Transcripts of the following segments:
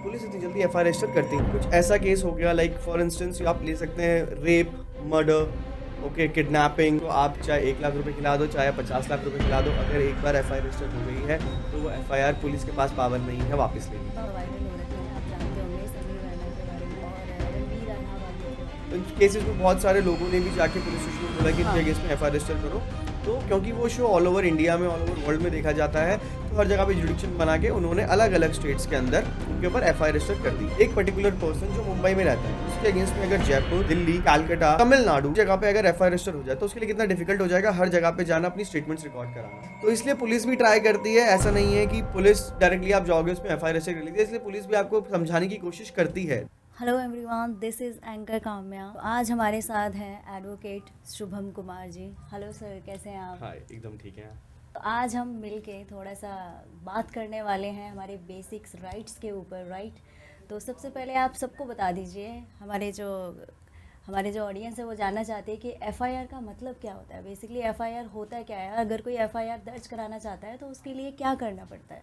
Police इतनी जल्दी FIR register करती है। कुछ ऐसा केस हो गया लाइक फॉर इंस्टेंस आप ले सकते हैं रेप, मर्डर, ओके, किडनैपिंग, तो आप चाहे 1 लाख रुपए खिला दो, चाहे 50 लाख रुपए खिला दो, अगर एक बार एफआईआर रजिस्टर हो गई है तो वो एफआईआर पुलिस के पास पावर नहीं है वापस लेने की। वायरल हो रखा है, आप जानते होंगे सनी रैना के बारे में और रणवीर रैना वाले। तो इन केसेस में बहुत सारे लोगों ने भी जाके पुलिस स्टेशन में बोला कि इनके अगेंस्ट में एफआईआर रजिस्टर करो, तो क्योंकि वो शो ऑल ओवर इंडिया में, ऑल ओवर वर्ल्ड में देखा जाता है, तो हर जगह पे जुडिक्शन बना के उन्होंने अलग अलग स्टेट्स के अंदर उनके ऊपर एफआईआर रजिस्टर कर दी। एक पर्टिकुलर पर्सन जो मुंबई में रहता है उसके अगेंस्ट में अगर जयपुर, दिल्ली, कलकत्ता, तमिलनाडु जगह पे अगर एफआईआर रजिस्टर हो जाए तो उसके लिए कितना डिफिकल्ट हो जाएगा हर जगह पे जाना, अपनी स्टेटमेंट्स रिकॉर्ड कराना। तो इसलिए पुलिस भी ट्राई करती है, ऐसा नहीं है कि पुलिस डायरेक्टली आप जाओगे उसमें एफआईआर रजिस्टर कर लेती है, इसलिए पुलिस भी आपको समझाने की कोशिश करती है। Hello everyone, this is anchor Kamya. आज हमारे साथ हैं एडवोकेट शुभम कुमार जी। हेलो सर, कैसे हैं आप? हाँ, एकदम ठीक है। तो आज हम मिलके थोड़ा सा बात करने वाले हैं हमारे बेसिक्स राइट्स के ऊपर, राइट? तो सबसे पहले आप सबको बता दीजिए, हमारे जो ऑडियंस है वो जानना चाहते हैं कि एफआईआर का मतलब क्या होता है। बेसिकली एफआईआर होता क्या है? अगर कोई एफआईआर दर्ज कराना चाहता है तो उसके लिए क्या करना पड़ता है?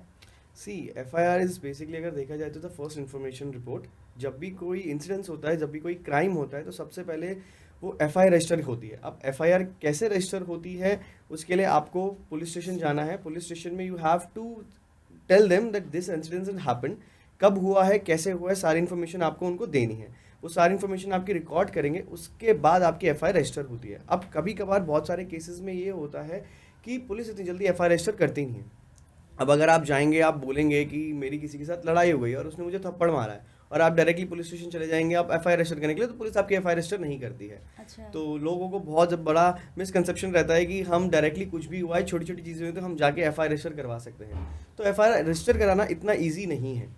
सी एफआईआर इज बेसिकली अगर देखा जाए तो द फर्स्ट इन्फॉर्मेशन रिपोर्ट। जब भी कोई इंसिडेंस होता है, जब भी कोई क्राइम होता है, तो सबसे पहले वो एफआईआर रजिस्टर होती है। अब एफआईआर कैसे रजिस्टर होती है उसके लिए आपको पुलिस स्टेशन जाना है। पुलिस स्टेशन में you have to tell them that this incident happen, कब हुआ है, कैसे हुआ है, सारी इन्फॉर्मेशन आपको उनको देनी है। वो सारी इन्फॉर्मेशन आपकी रिकॉर्ड करेंगे, उसके बाद आपकी एफआईआर रजिस्टर होती है। अब कभी कभार बहुत सारे केसेस में ये होता है कि पुलिस इतनी जल्दी एफआईआर रजिस्टर करती नहीं है। अब अगर आप जाएंगे, आप बोलेंगे कि मेरी किसी के साथ लड़ाई हो गई और उसने मुझे थप्पड़ मारा है, और आप डायरेक्टली पुलिस स्टेशन चले जाएंगे आप एफआईआर रजिस्टर करने के लिए, तो पुलिस आपकी एफआईआर रजिस्टर नहीं करती है। अच्छा। तो लोगों को बहुत बड़ा मिसकंसेप्शन रहता है कि हम डायरेक्टली कुछ भी हुआ है, छोटी छोटी चीज़ें हुई तो हम जाके एफआईआर रजिस्टर करवा सकते हैं। तो एफआईआर रजिस्टर कराना इतना ईजी नहीं है।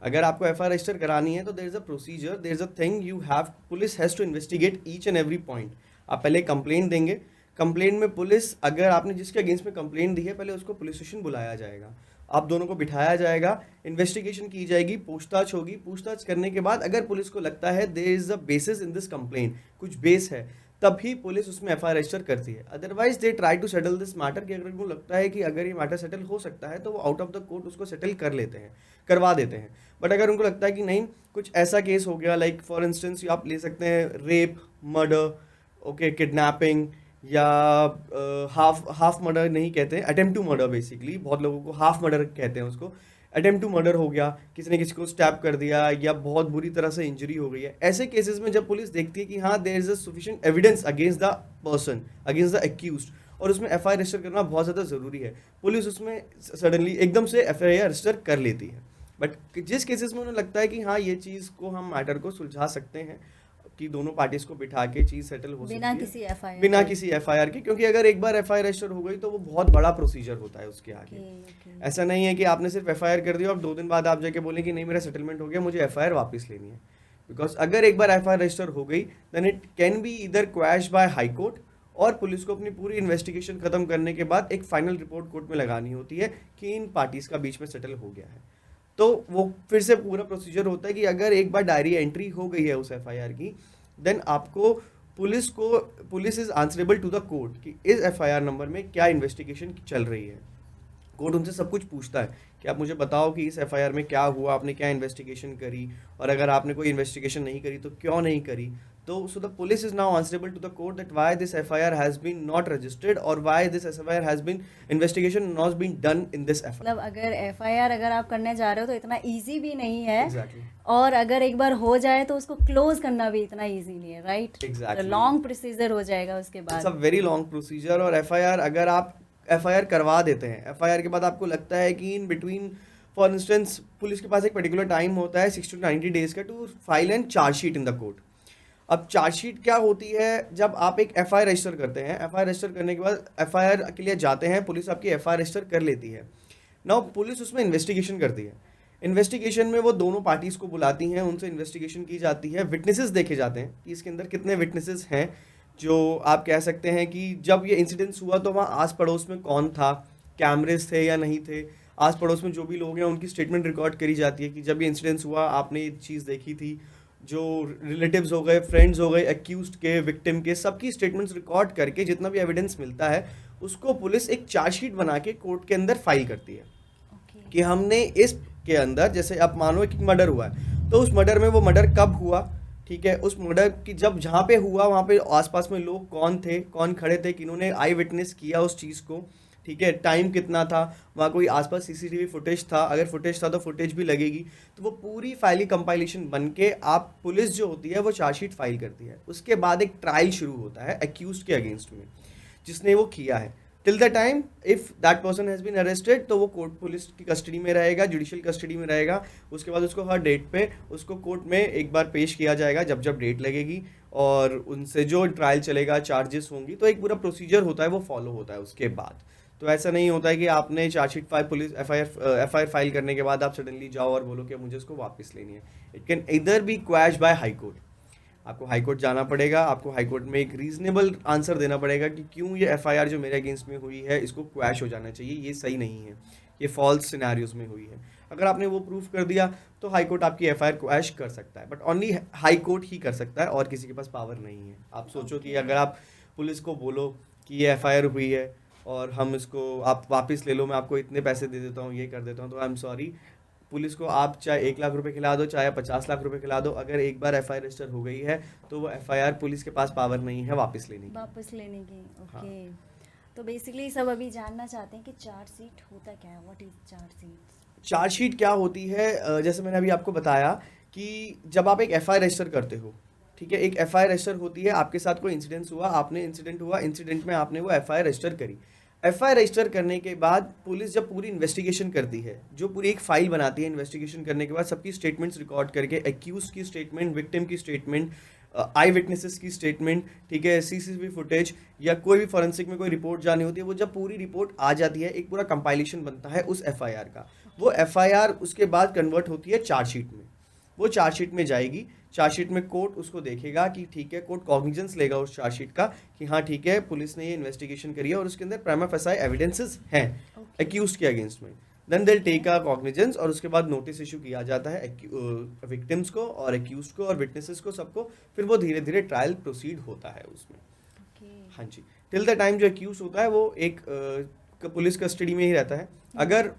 अगर आपको एफआईआर रजिस्टर करानी है तो there is a procedure, there is a thing you have, police has to investigate each and every point. आप पहले कंप्लेंट देंगे, कंप्लेंट में पुलिस, अगर आपने जिसके अगेंस्ट में कंप्लेंट दी है, पहले उसको पुलिस स्टेशन बुलाया जाएगा, आप दोनों को बिठाया जाएगा, इन्वेस्टिगेशन की जाएगी, पूछताछ होगी। पूछताछ करने के बाद अगर पुलिस को लगता है there is a basis in this complaint, कुछ बेस है, तभी पुलिस उसमें एफआईआर रजिस्टर करती है। Otherwise they try to settle this matter, कि अगर उनको लगता है कि अगर ये मैटर सेटल हो सकता है तो वो आउट ऑफ द कोर्ट उसको सेटल कर लेते हैं, करवा देते हैं। बट अगर उनको लगता है कि नहीं, कुछ ऐसा केस हो गया लाइक फॉर इंस्टेंस आप ले सकते हैं रेप, मर्डर, ओके, किडनैपिंग, या हाफ मर्डर नहीं कहते हैं, अटेम्प्ट टू मर्डर, बेसिकली बहुत लोगों को हाफ मर्डर कहते हैं उसको। अटेम्प्ट टू मर्डर हो गया, किसी ने किसी को स्टैप कर दिया या बहुत बुरी तरह से इंजरी हो गई है, ऐसे केसेस में जब पुलिस देखती है कि हाँ there is a sufficient evidence against the person, against the accused, और उसमें एफआईआर रजिस्टर करना बहुत ज़्यादा ज़रूरी है, पुलिस उसमें सडनली एकदम से एफआईआर रजिस्टर कर लेती है। बट जिस केसेस में उन्हें लगता है कि हाँ ये चीज़ को हम मैटर को सुलझा सकते हैं, कि दोनों पार्टीज को बिठा के चीज़ सेटल हो सकती बिना है किसी एफआईआर बिना किसी एफआईआर के, क्योंकि अगर एक बार एफआईआर रजिस्टर हो गई तो वो बहुत बड़ा प्रोसीजर होता है उसके आगे। ऐसा नहीं है कि आपने सिर्फ एफआईआर कर दिया और 2 दिन बाद आप जाके बोलें कि नहीं मेरा सेटलमेंट हो गया, मुझे एफआईआर वापस लेनी है। बिकॉज अगर एक बार एफआईआर रजिस्टर हो गई देन इट कैन बी इधर क्वैश बाय हाई कोर्ट, और पुलिस को अपनी पूरी इन्वेस्टिगेशन खत्म करने के बाद एक फाइनल रिपोर्ट कोर्ट में लगानी होती है कि इन पार्टीज का बीच में सेटल हो गया है। तो वो फिर से पूरा प्रोसीजर होता है कि अगर एक बार डायरी एंट्री हो गई है उस एफआईआर की, देन आपको police is answerable to the court कि इस एफआईआर नंबर में क्या इन्वेस्टिगेशन चल रही है। कोर्ट उनसे सब कुछ पूछता है कि आप मुझे बताओ कि इस एफआईआर में क्या हुआ, आपने क्या इन्वेस्टिगेशन करी, और अगर आपने कोई इन्वेस्टिगेशन नहीं करी तो क्यों नहीं करी। तो so the police is now answerable to the court that why this FIR has been not registered और why this FIR has been investigation not been done in this FIR. मतलब अगर एफआईआर अगर आप करने जा रहे हो तो इतना इजी भी नहीं है। एग्जैक्टली। और अगर एक बार हो जाए तो उसको क्लोज करना भी इतना इजी नहीं है, राइट? Exactly. लॉन्ग प्रोसीजर हो जाएगा उसके इट्स बाद। A very long procedure. और एफआईआर अगर आप एफआईआर करवा देते हैं, एफआईआर के बाद आपको लगता है कि in between, for instance police के पास एक पर्टिकुलर टाइम होता है 60 to 90 डेज का to file and chargesheet in the court. अब चार्जशीट क्या होती है? जब आप एक एफआईआर रजिस्टर करते हैं, एफआईआर रजिस्टर करने के बाद एफआईआर के लिए जाते हैं, पुलिस आपकी एफआईआर रजिस्टर कर लेती है। नाउ पुलिस उसमें इन्वेस्टिगेशन करती है। इन्वेस्टिगेशन में वो दोनों पार्टीज को बुलाती हैं, उनसे इन्वेस्टिगेशन की जाती है, विटनेसेस देखे जाते हैं कि इसके अंदर कितने विटनेसेस हैं, जो आप कह सकते हैं कि जब ये इंसिडेंस हुआ तो वहाँ आस पड़ोस में कौन था, कैमरेज थे या नहीं थे, आस पड़ोस में जो भी लोग हैं उनकी स्टेटमेंट रिकॉर्ड करी जाती है कि जब ये इंसिडेंस हुआ आपने ये चीज़ देखी थी। जो रिलेटिव्स हो गए, फ्रेंड्स हो गए, एक्यूज्ड के, विक्टिम के, सबकी स्टेटमेंट्स रिकॉर्ड करके जितना भी एविडेंस मिलता है उसको पुलिस एक चार्जशीट बना के कोर्ट के अंदर फाइल करती है कि हमने इस के अंदर, जैसे आप मानो कि मर्डर हुआ है, तो उस मर्डर में वो मर्डर कब हुआ, ठीक है, उस मर्डर की जब जहाँ पे हुआ वहाँ पे आसपास में लोग कौन थे, कौन खड़े थे, किन्होंने आई विटनेस किया उस चीज़ को, ठीक है, टाइम कितना था, वहाँ कोई आसपास सीसीटीवी फुटेज था, अगर फुटेज था तो फुटेज भी लगेगी। तो वो पूरी फाइली कंपाइलेशन बन के आप, पुलिस जो होती है वो चार्जशीट फाइल करती है, उसके बाद एक ट्रायल शुरू होता है एक्यूज के अगेंस्ट में जिसने वो किया है। Till the time if that person has been arrested, तो वो कोर्ट पुलिस की कस्टडी में रहेगा, जुडिशियल कस्टडी में रहेगा। उसके बाद उसको हर डेट पे उसको कोर्ट में एक बार पेश किया जाएगा जब जब डेट लगेगी, और उनसे जो ट्रायल चलेगा, चार्जेस होंगी, तो एक पूरा प्रोसीजर होता है वो फॉलो होता है उसके बाद। तो ऐसा नहीं होता है कि आपने chargesheet file, police FIR file करने के बाद आप सडनली जाओ और बोलो कि मुझे इसको वापस लेनी है। It can either be quash by high court, आपको हाई कोर्ट जाना पड़ेगा, आपको हाई कोर्ट में एक रीजनेबल आंसर देना पड़ेगा कि क्यों ये एफआईआर जो मेरे अगेंस्ट में हुई है इसको क्वैश हो जाना चाहिए, ये सही नहीं है, ये फॉल्स सिनेरियोज में हुई है। अगर आपने वो प्रूफ कर दिया तो हाई कोर्ट आपकी एफआईआर क्वैश कर सकता है, बट ओनली हाई कोर्ट ही कर सकता है और किसी के पास पावर नहीं है। आप सोचो कि अगर आप पुलिस को बोलो कि ये एफआईआर हुई है और हम इसको, आप वापस ले लो, मैं आपको इतने पैसे दे देता हूँ, ये कर देता हूँ, तो आई एम सॉरी, पुलिस को आप चाहे 1 लाख रुपए खिला दो, चाहे 50 लाख रुपए खिला दो, अगर एक बार एफआईआर रजिस्टर हो गई है तो वो एफआईआर पुलिस के पास पावर नहीं है वापस लेने की। वापस लेने की। ओके हाँ। तो बेसिकली सब अभी जानना चाहते हैं कि चार्जशीट होता क्या है, व्हाट इज चार्जशीट? चार्जशीट क्या होती है, जैसे मैंने अभी आपको बताया कि जब आप एक एफआईआर रजिस्टर करते हो, ठीक है, एक एफआईआर रजिस्टर होती है, आपके साथ कोई इंसिडेंट हुआ, आपने इंसिडेंट हुआ, इंसिडेंट में आपने वो एफआईआर रजिस्टर करी। एफआईआर रजिस्टर करने के बाद पुलिस जब पूरी इन्वेस्टिगेशन करती है, जो पूरी एक फाइल बनाती है, इन्वेस्टिगेशन करने के बाद सबकी स्टेटमेंट्स रिकॉर्ड करके, एक्यूज की स्टेटमेंट, विक्टिम की स्टेटमेंट, आई विटनेसेस की स्टेटमेंट, ठीक है, सीसीटीवी फुटेज या कोई भी फॉरेंसिक में कोई रिपोर्ट जानी होती है, वो जब पूरी रिपोर्ट आ जाती है, एक पूरा कंपाइलेशन बनता है उस एफआईआर का। वो एफआईआर उसके बाद कन्वर्ट होती है चार्जशीट में, वो चार्जशीट में जाएगी, चार्जशीट में कोर्ट उसको देखेगा कि ठीक है, कोर्ट कॉग्निजेंस लेगा उस चार्जशीट का कि हाँ ठीक है, पुलिस ने ये इन्वेस्टिगेशन करी है और उसके अंदर प्राइमा फेसाई एविडेंसेस हैं एक्यूज के अगेंस्ट में। Then they take a cognizance और उसके बाद नोटिस इशू किया जाता है विक्टिम्स को और एक्यूज को और विटनेसेस को, सबको। फिर वो धीरे धीरे ट्रायल प्रोसीड होता है उसमें। हाँ जी, टिल द टाइम जो एक्यूज होता है वो एक पुलिस कस्टडी में ही रहता है। अगर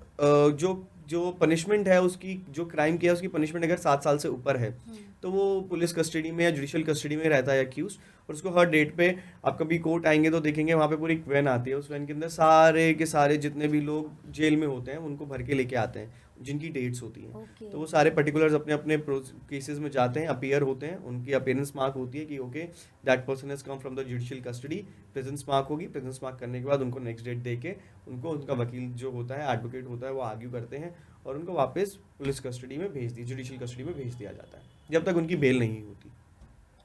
जो जो पनिशमेंट है उसकी, जो क्राइम किया उसकी पनिशमेंट अगर 7 साल से ऊपर है तो वो पुलिस कस्टडी में या जुडिशियल कस्टडी में रहता है एक्यूज, और उसको हर डेट पे, आप कभी कोर्ट आएंगे तो देखेंगे वहाँ पे पूरी एक वैन आती है, उस वैन के अंदर सारे के सारे जितने भी लोग जेल में होते हैं उनको भर के लेके आते हैं जिनकी डेट्स होती हैं। तो वो सारे पर्टिकुलर्स अपने अपने केसेस में जाते हैं, अपीयर होते हैं, उनकी अपीयरेंस मार्क होती है कि okay that person has come from the judicial custody, presence mark होगी, प्रेजेंस मार्क करने के बाद उनको नेक्स्ट डेट दे के उनको उनका वकील जो होता है, एडवोकेट होता है, वो आर्ग्यू करते हैं और उनको वापस पुलिस कस्टडी में भेज दी, जुडिशियल कस्टडी में भेज दिया जाता है जब तक उनकी बेल नहीं होती।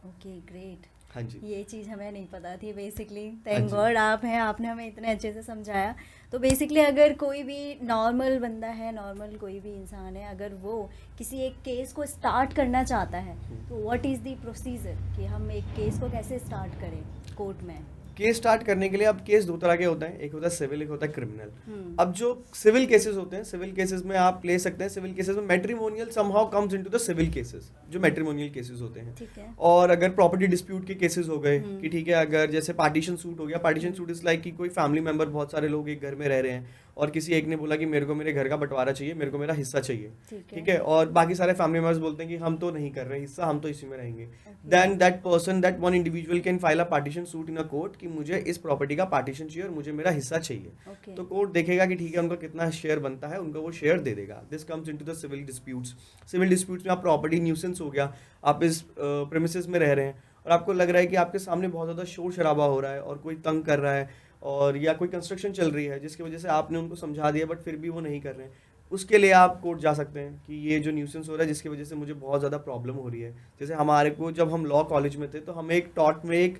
Okay great. हाँ जी, ये चीज़ हमें नहीं पता थी बेसिकली, हाँ थैंक जी। गॉड आप हैं, आपने हमें इतने अच्छे से समझाया। तो बेसिकली अगर कोई भी नॉर्मल बंदा है, नॉर्मल कोई भी इंसान है, अगर वो किसी एक केस को स्टार्ट करना चाहता है तो व्हाट इज़ द प्रोसीजर कि हम एक केस को कैसे स्टार्ट करें कोर्ट में? केस स्टार्ट करने के लिए, अब केस 2 तरह के होते हैं, एक होता है सिविल, एक होता है क्रिमिनल। हम्म। अब जो सिविल केसेस होते हैं, सिविल केसेस में आप ले सकते हैं, सिविल केसेस में matrimonial somehow comes into the civil cases, जो मैट्रिमोनियल केसेस होते हैं। ठीक है। और अगर प्रॉपर्टी डिस्प्यूट के केसेस हो गए हम्म। कि ठीक है, अगर जैसे पार्टीशन सूट हो गया, पार्टीशन सूट इज लाइक कि कोई फैमिली मेंबर, बहुत सारे लोग एक घर में रह रहे हैं और किसी एक ने बोला कि मेरे को मेरे घर का बंटवारा चाहिए, मेरे को मेरा हिस्सा चाहिए, ठीक है, और बाकी सारे फैमिली मेंबर्स बोलते हैं कि हम तो नहीं कर रहे हिस्सा, हम तो इसी में रहेंगे। Then that person, that one individual can file a partition suit in a court कि मुझे इस प्रॉपर्टी का पार्टीशन चाहिए और मुझे मेरा हिस्सा चाहिए। ओके। तो कोर्ट देखेगा कि ठीक है, उनका कितना शेयर बनता है, उनको वो शेयर दे देगा। This comes into the civil disputes. Civil disputes में आप प्रॉपर्टी न्यूसेंस हो गया, आप इस प्रेमिसेस में रह रहे हैं और आपको लग रहा है कि आपके सामने बहुत ज़्यादा शोर शराबा हो रहा है और कोई तंग कर रहा है, और या कोई कंस्ट्रक्शन चल रही है जिसकी वजह से आपने उनको समझा दिया बट फिर भी वो नहीं कर रहे हैं, उसके लिए आप कोर्ट जा सकते हैं कि ये जो न्यूसेंस हो रहा है जिसकी वजह से मुझे बहुत ज़्यादा प्रॉब्लम हो रही है। जैसे हमारे को, जब हम लॉ कॉलेज में थे तो हमें एक टॉट में एक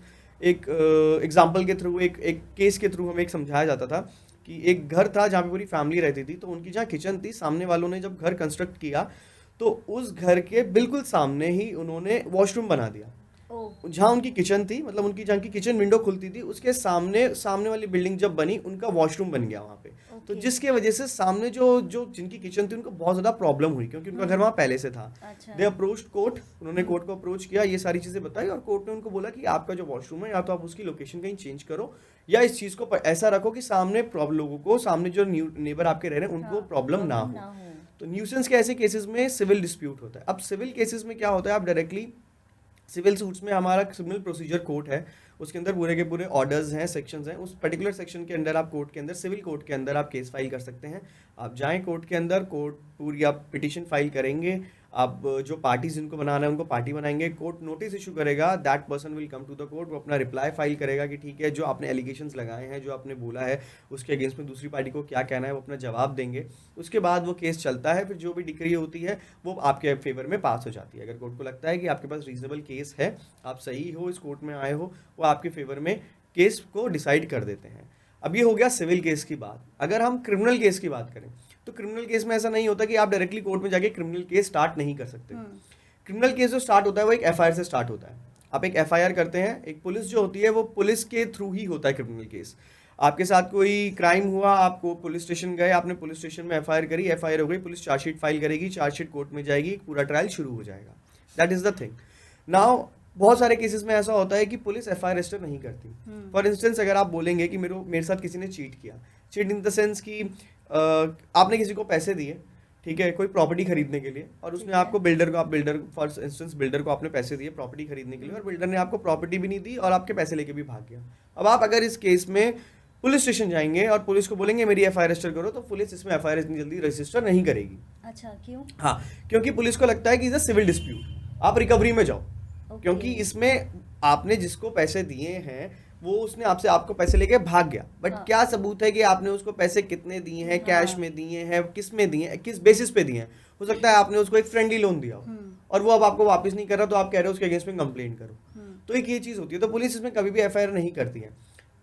एग्जाम्पल के थ्रू, एक केस के थ्रू हमें एक समझाया जाता था कि एक घर था जहाँ पे पूरी फैमिली रहती थी, तो उनकी जहाँ किचन थी, सामने वालों ने जब घर कंस्ट्रक्ट किया तो उस घर के बिल्कुल सामने ही उन्होंने वॉशरूम बना दिया। ओह। जहाँ उनकी किचन थी, मतलब उनकी जहाँ की किचन विंडो खुलती थी, उसके सामने सामने वाली बिल्डिंग जब बनी, उन्का वॉशरूम बन गया वहाँ पे। तो ओके। जिसके वजह से सामने जो जो जिनकी किचन थी उनको बहुत ज़्यादा प्रॉब्लम हुई, क्योंकि उनका घर वहाँ पहले से था। अच्छा। दे अप्रोच्ड कोर्ट, उन्होंने कोर्ट को अप्रोच किया, ये सारी चीज़ें बताई और कोर्ट ने उनको बोला कि आपका जो वॉशरूम है, या तो आप उसकी लोकेशन कहीं चेंज करो या इस चीज़ को ऐसा रखो कि सामने लोगों को, सामने जो नेबर आपके रह रहे हैं उनको हाँ, प्रॉब्लम ना problem हो। तो न्यूसेंस के ऐसे केसेस में सिविल डिस्प्यूट होता है। अब सिविल केसेस में क्या होता है, आप डायरेक्टली सिविल सूट्स में हमारा क्रिमिनल प्रोसीजर कोड है, उसके अंदर पूरे के पूरे ऑर्डर्स हैं, सेक्शंस हैं, उस पर्टिकुलर सेक्शन के अंदर आप कोर्ट के अंदर, सिविल कोर्ट के अंदर आप केस फाइल कर सकते हैं। आप जाएं कोर्ट के अंदर, कोर्ट पूरी आप पिटिशन फाइल करेंगे, आप जो पार्टीज जिनको बनाना है उनको पार्टी बनाएंगे, कोर्ट नोटिस इशू करेगा, that person will come to the court, वो अपना रिप्लाई फाइल करेगा कि ठीक है, जो आपने एलिगेशंस लगाए हैं, जो आपने बोला है, उसके अगेंस्ट में दूसरी पार्टी को क्या कहना है, वो अपना जवाब देंगे। उसके बाद वो केस चलता है, फिर जो भी डिक्री होती है वो आपके फेवर में पास हो जाती है। अगर कोर्ट को लगता है कि आपके पास रीजनेबल केस है, आप सही हो, इस कोर्ट में आए हो, वो आपके फेवर में केस को डिसाइड कर देते हैं। अब ये हो गया सिविल केस की बात। अगर हम क्रिमिनल केस की बात करें तो क्रिमिनल केस में ऐसा नहीं होता कि आप डायरेक्टली कोर्ट में जाके क्रिमिनल केस स्टार्ट नहीं कर सकते। क्रिमिनल केस जो स्टार्ट होता है वो एक एफआईआर से स्टार्ट होता है। आप एक एफआईआर करते हैं, एक पुलिस जो होती है वो पुलिस के थ्रू ही होता है क्रिमिनल केस। आपके साथ कोई क्राइम हुआ, आपको पुलिस स्टेशन गए, आपने पुलिस स्टेशन में एफआईआर करी, एफआईआर हो गई, पुलिस चार्जशीट फाइल करेगी, चार्जशीट कोर्ट में जाएगी, पूरा ट्रायल शुरू हो जाएगा। That is the thing. Now बहुत सारे केसेस में ऐसा होता है कि पुलिस एफआईआर रजिस्टर नहीं करती। फॉर इंस्टेंस अगर आप बोलेंगे कि मेरे साथ किसी ने चीट किया, चीट इन द सेंस कि आपने किसी को पैसे दिए, ठीक है, कोई प्रॉपर्टी खरीदने के लिए, और उसने आपको बिल्डर फॉर इंस्टेंस बिल्डर को आपने पैसे दिए प्रॉपर्टी खरीदने के लिए, और बिल्डर ने आपको प्रॉपर्टी भी नहीं दी और आपके पैसे लेके भी भाग गया। अब आप अगर इस केस में पुलिस स्टेशन जाएंगे और पुलिस को बोलेंगे मेरी एफआईआर रजिस्टर करो, तो पुलिस इसमें एफआईआर इतनी जल्दी रजिस्टर नहीं करेगी। अच्छा, क्यों? हाँ, क्योंकि पुलिस को लगता है कि इज अ सिविल डिस्प्यूट, आप रिकवरी में जाओ। क्योंकि इसमें आपने जिसको पैसे दिए हैं वो उसने आपको पैसे लेके भाग गया, बट क्या सबूत है कि आपने उसको पैसे कितने दिए हैं, कैश में दिए हैं, किस में दिए हैं, किस बेसिस पे दिए हैं। हो सकता है आपने उसको एक फ्रेंडली लोन दिया हो और वो अब आपको वापस नहीं कर रहा, तो आप कह रहे हो उसके अगेंस्ट में कंप्लेन करो। तो एक ये चीज़ होती है। तो पुलिस इसमें कभी भी एफआईआर नहीं करती है।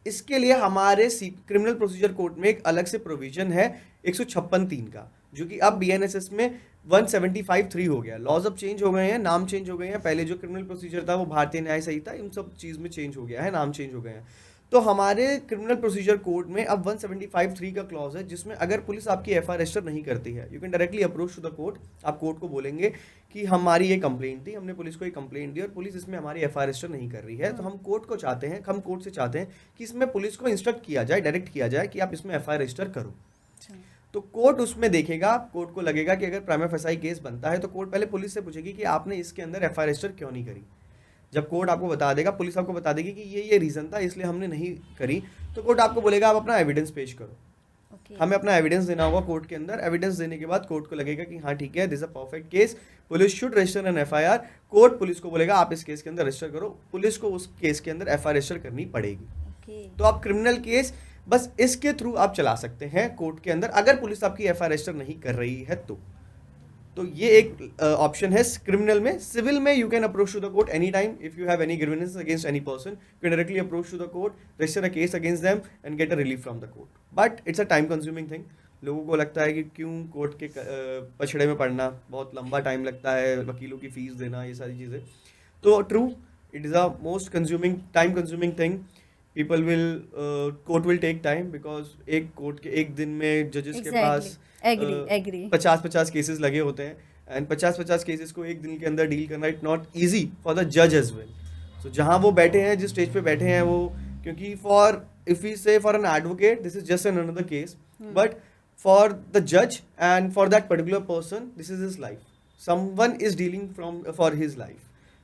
इसके लिए हमारे क्रिमिनल प्रोसीजर कोड में एक अलग से प्रोविजन है 156(3) का, जो कि अब बीएनएसएस में 175(3) हो गया। लॉज अब चेंज हो गए हैं, नाम चेंज हो गए हैं। पहले जो क्रिमिनल प्रोसीजर था वो भारतीय न्याय संहिता, इन सब चीज़ में चेंज हो गया है, नाम चेंज हो गए हैं। तो हमारे क्रिमिनल प्रोसीजर कोड में अब 175(3) का क्लॉज है, जिसमें अगर पुलिस आपकी एफआईआर रजिस्टर नहीं करती है, you can directly approach to the court. आप कोर्ट को बोलेंगे कि हमारी ये कंप्लेंट थी, हमने पुलिस को ये कंप्लेंट दी और पुलिस इसमें हमारी एफआईआर रजिस्टर नहीं कर रही है, तो हम कोर्ट से चाहते हैं कि इसमें पुलिस को इंस्ट्रक्ट किया जाए, डायरेक्ट किया जाए कि आप इसमें एफआईआर रजिस्टर करो। तो कोर्ट उसमें देखेगा, कोर्ट को लगेगा कि अगर प्राइमा फेसाई केस बनता है तो कोर्ट पहले पुलिस से पूछेगी कि आपने इसके अंदर एफआईआर रजिस्टर क्यों नहीं करी। जब कोर्ट आपको बता देगा, पुलिस आपको बता देगी कि ये रीज़न था इसलिए हमने नहीं करी, तो कोर्ट आपको बोलेगा आप अपना एविडेंस पेश करो। हमें अपना एविडेंस देना होगा कोर्ट के अंदर। एविडेंस देने के बाद कोर्ट को लगेगा कि हाँ ठीक है, this a perfect case, police should register an FIR. Court police को बोलेगा आप इस केस के अंदर रजिस्टर करो, पुलिस को उस केस के अंदर एफआईआर रजिस्टर करनी पड़ेगी। तो आप क्रिमिनल केस बस इसके थ्रू आप चला सकते हैं कोर्ट के अंदर, अगर पुलिस आपकी एफआईआर रजिस्टर नहीं कर रही है तो ये एक ऑप्शन है क्रिमिनल में। सिविल में you can approach to the court any time if you have any grievances against any person, you can directly approach to the court, register a case against them and get a relief from the court. But it's a time consuming thing. लोगों को लगता है कि क्यों court के पछड़े में पड़ना, बहुत लंबा टाइम लगता है, वकीलों की फीस देना, ये सारी चीज़ें। तो true, it is a most consuming, time consuming thing. People will, court will take time, because एक दिन में जजेस के पास 50 केसेस लगे होते हैं, एंड 50 केसेस को एक दिन के अंदर डील करना it not easy for the जज एज वेल। सो जहाँ वो बैठे हैं, जिस स्टेज पे बैठे हैं वो, क्योंकि if we say for an advocate this is just an another case, but for the जज and for that particular person this is his life, someone is dealing for his life.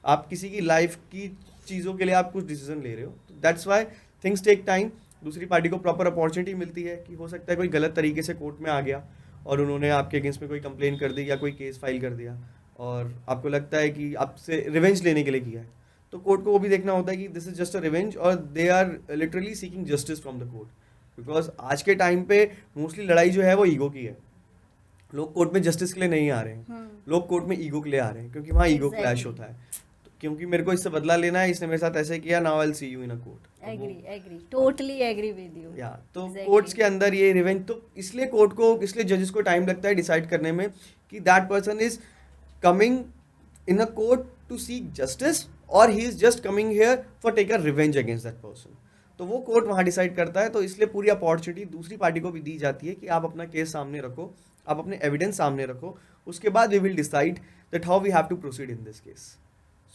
आप किसी की life की चीज़ों के लिए आप कुछ डिसीजन ले रहे हो, that's why things take time. दूसरी पार्टी को प्रॉपर अपॉर्चुनिटी मिलती है कि हो सकता है कोई गलत तरीके से कोर्ट में आ गया और उन्होंने आपके अगेंस्ट में कोई कंप्लेन कर दी या कोई केस फाइल कर दिया और आपको लगता है कि आपसे रिवेंज लेने के लिए किया है, तो कोर्ट को वो भी देखना होता है कि this is just a revenge और they are literally seeking justice from the court. Because आज के टाइम पे मोस्टली लड़ाई जो है वो ईगो की है। लोग कोर्ट में जस्टिस के लिए नहीं आ रहे हैं, लोग कोर्ट में ईगो के लिए आ रहे हैं, क्योंकि वहाँ ईगो क्लैश होता है। क्योंकि मेरे को इससे बदला लेना है, इसने मेरे साथ ऐसे किया, now I will see you in a court. Agree, totally agree with you. या तो कोर्ट्स के अंदर ये रिवेंज, तो इसलिए जजेस को टाइम लगता है डिसाइड करने में कि that person is coming in a court to seek justice और he is just coming here for take a revenge against that person. तो वो कोर्ट वहाँ डिसाइड करता है। तो इसलिए पूरी अपॉर्चुनिटी दूसरी पार्टी को भी दी जाती है कि आप अपना केस सामने रखो, आप अपने एविडेंस सामने रखो, उसके बाद we will decide that how we have to proceed in this case.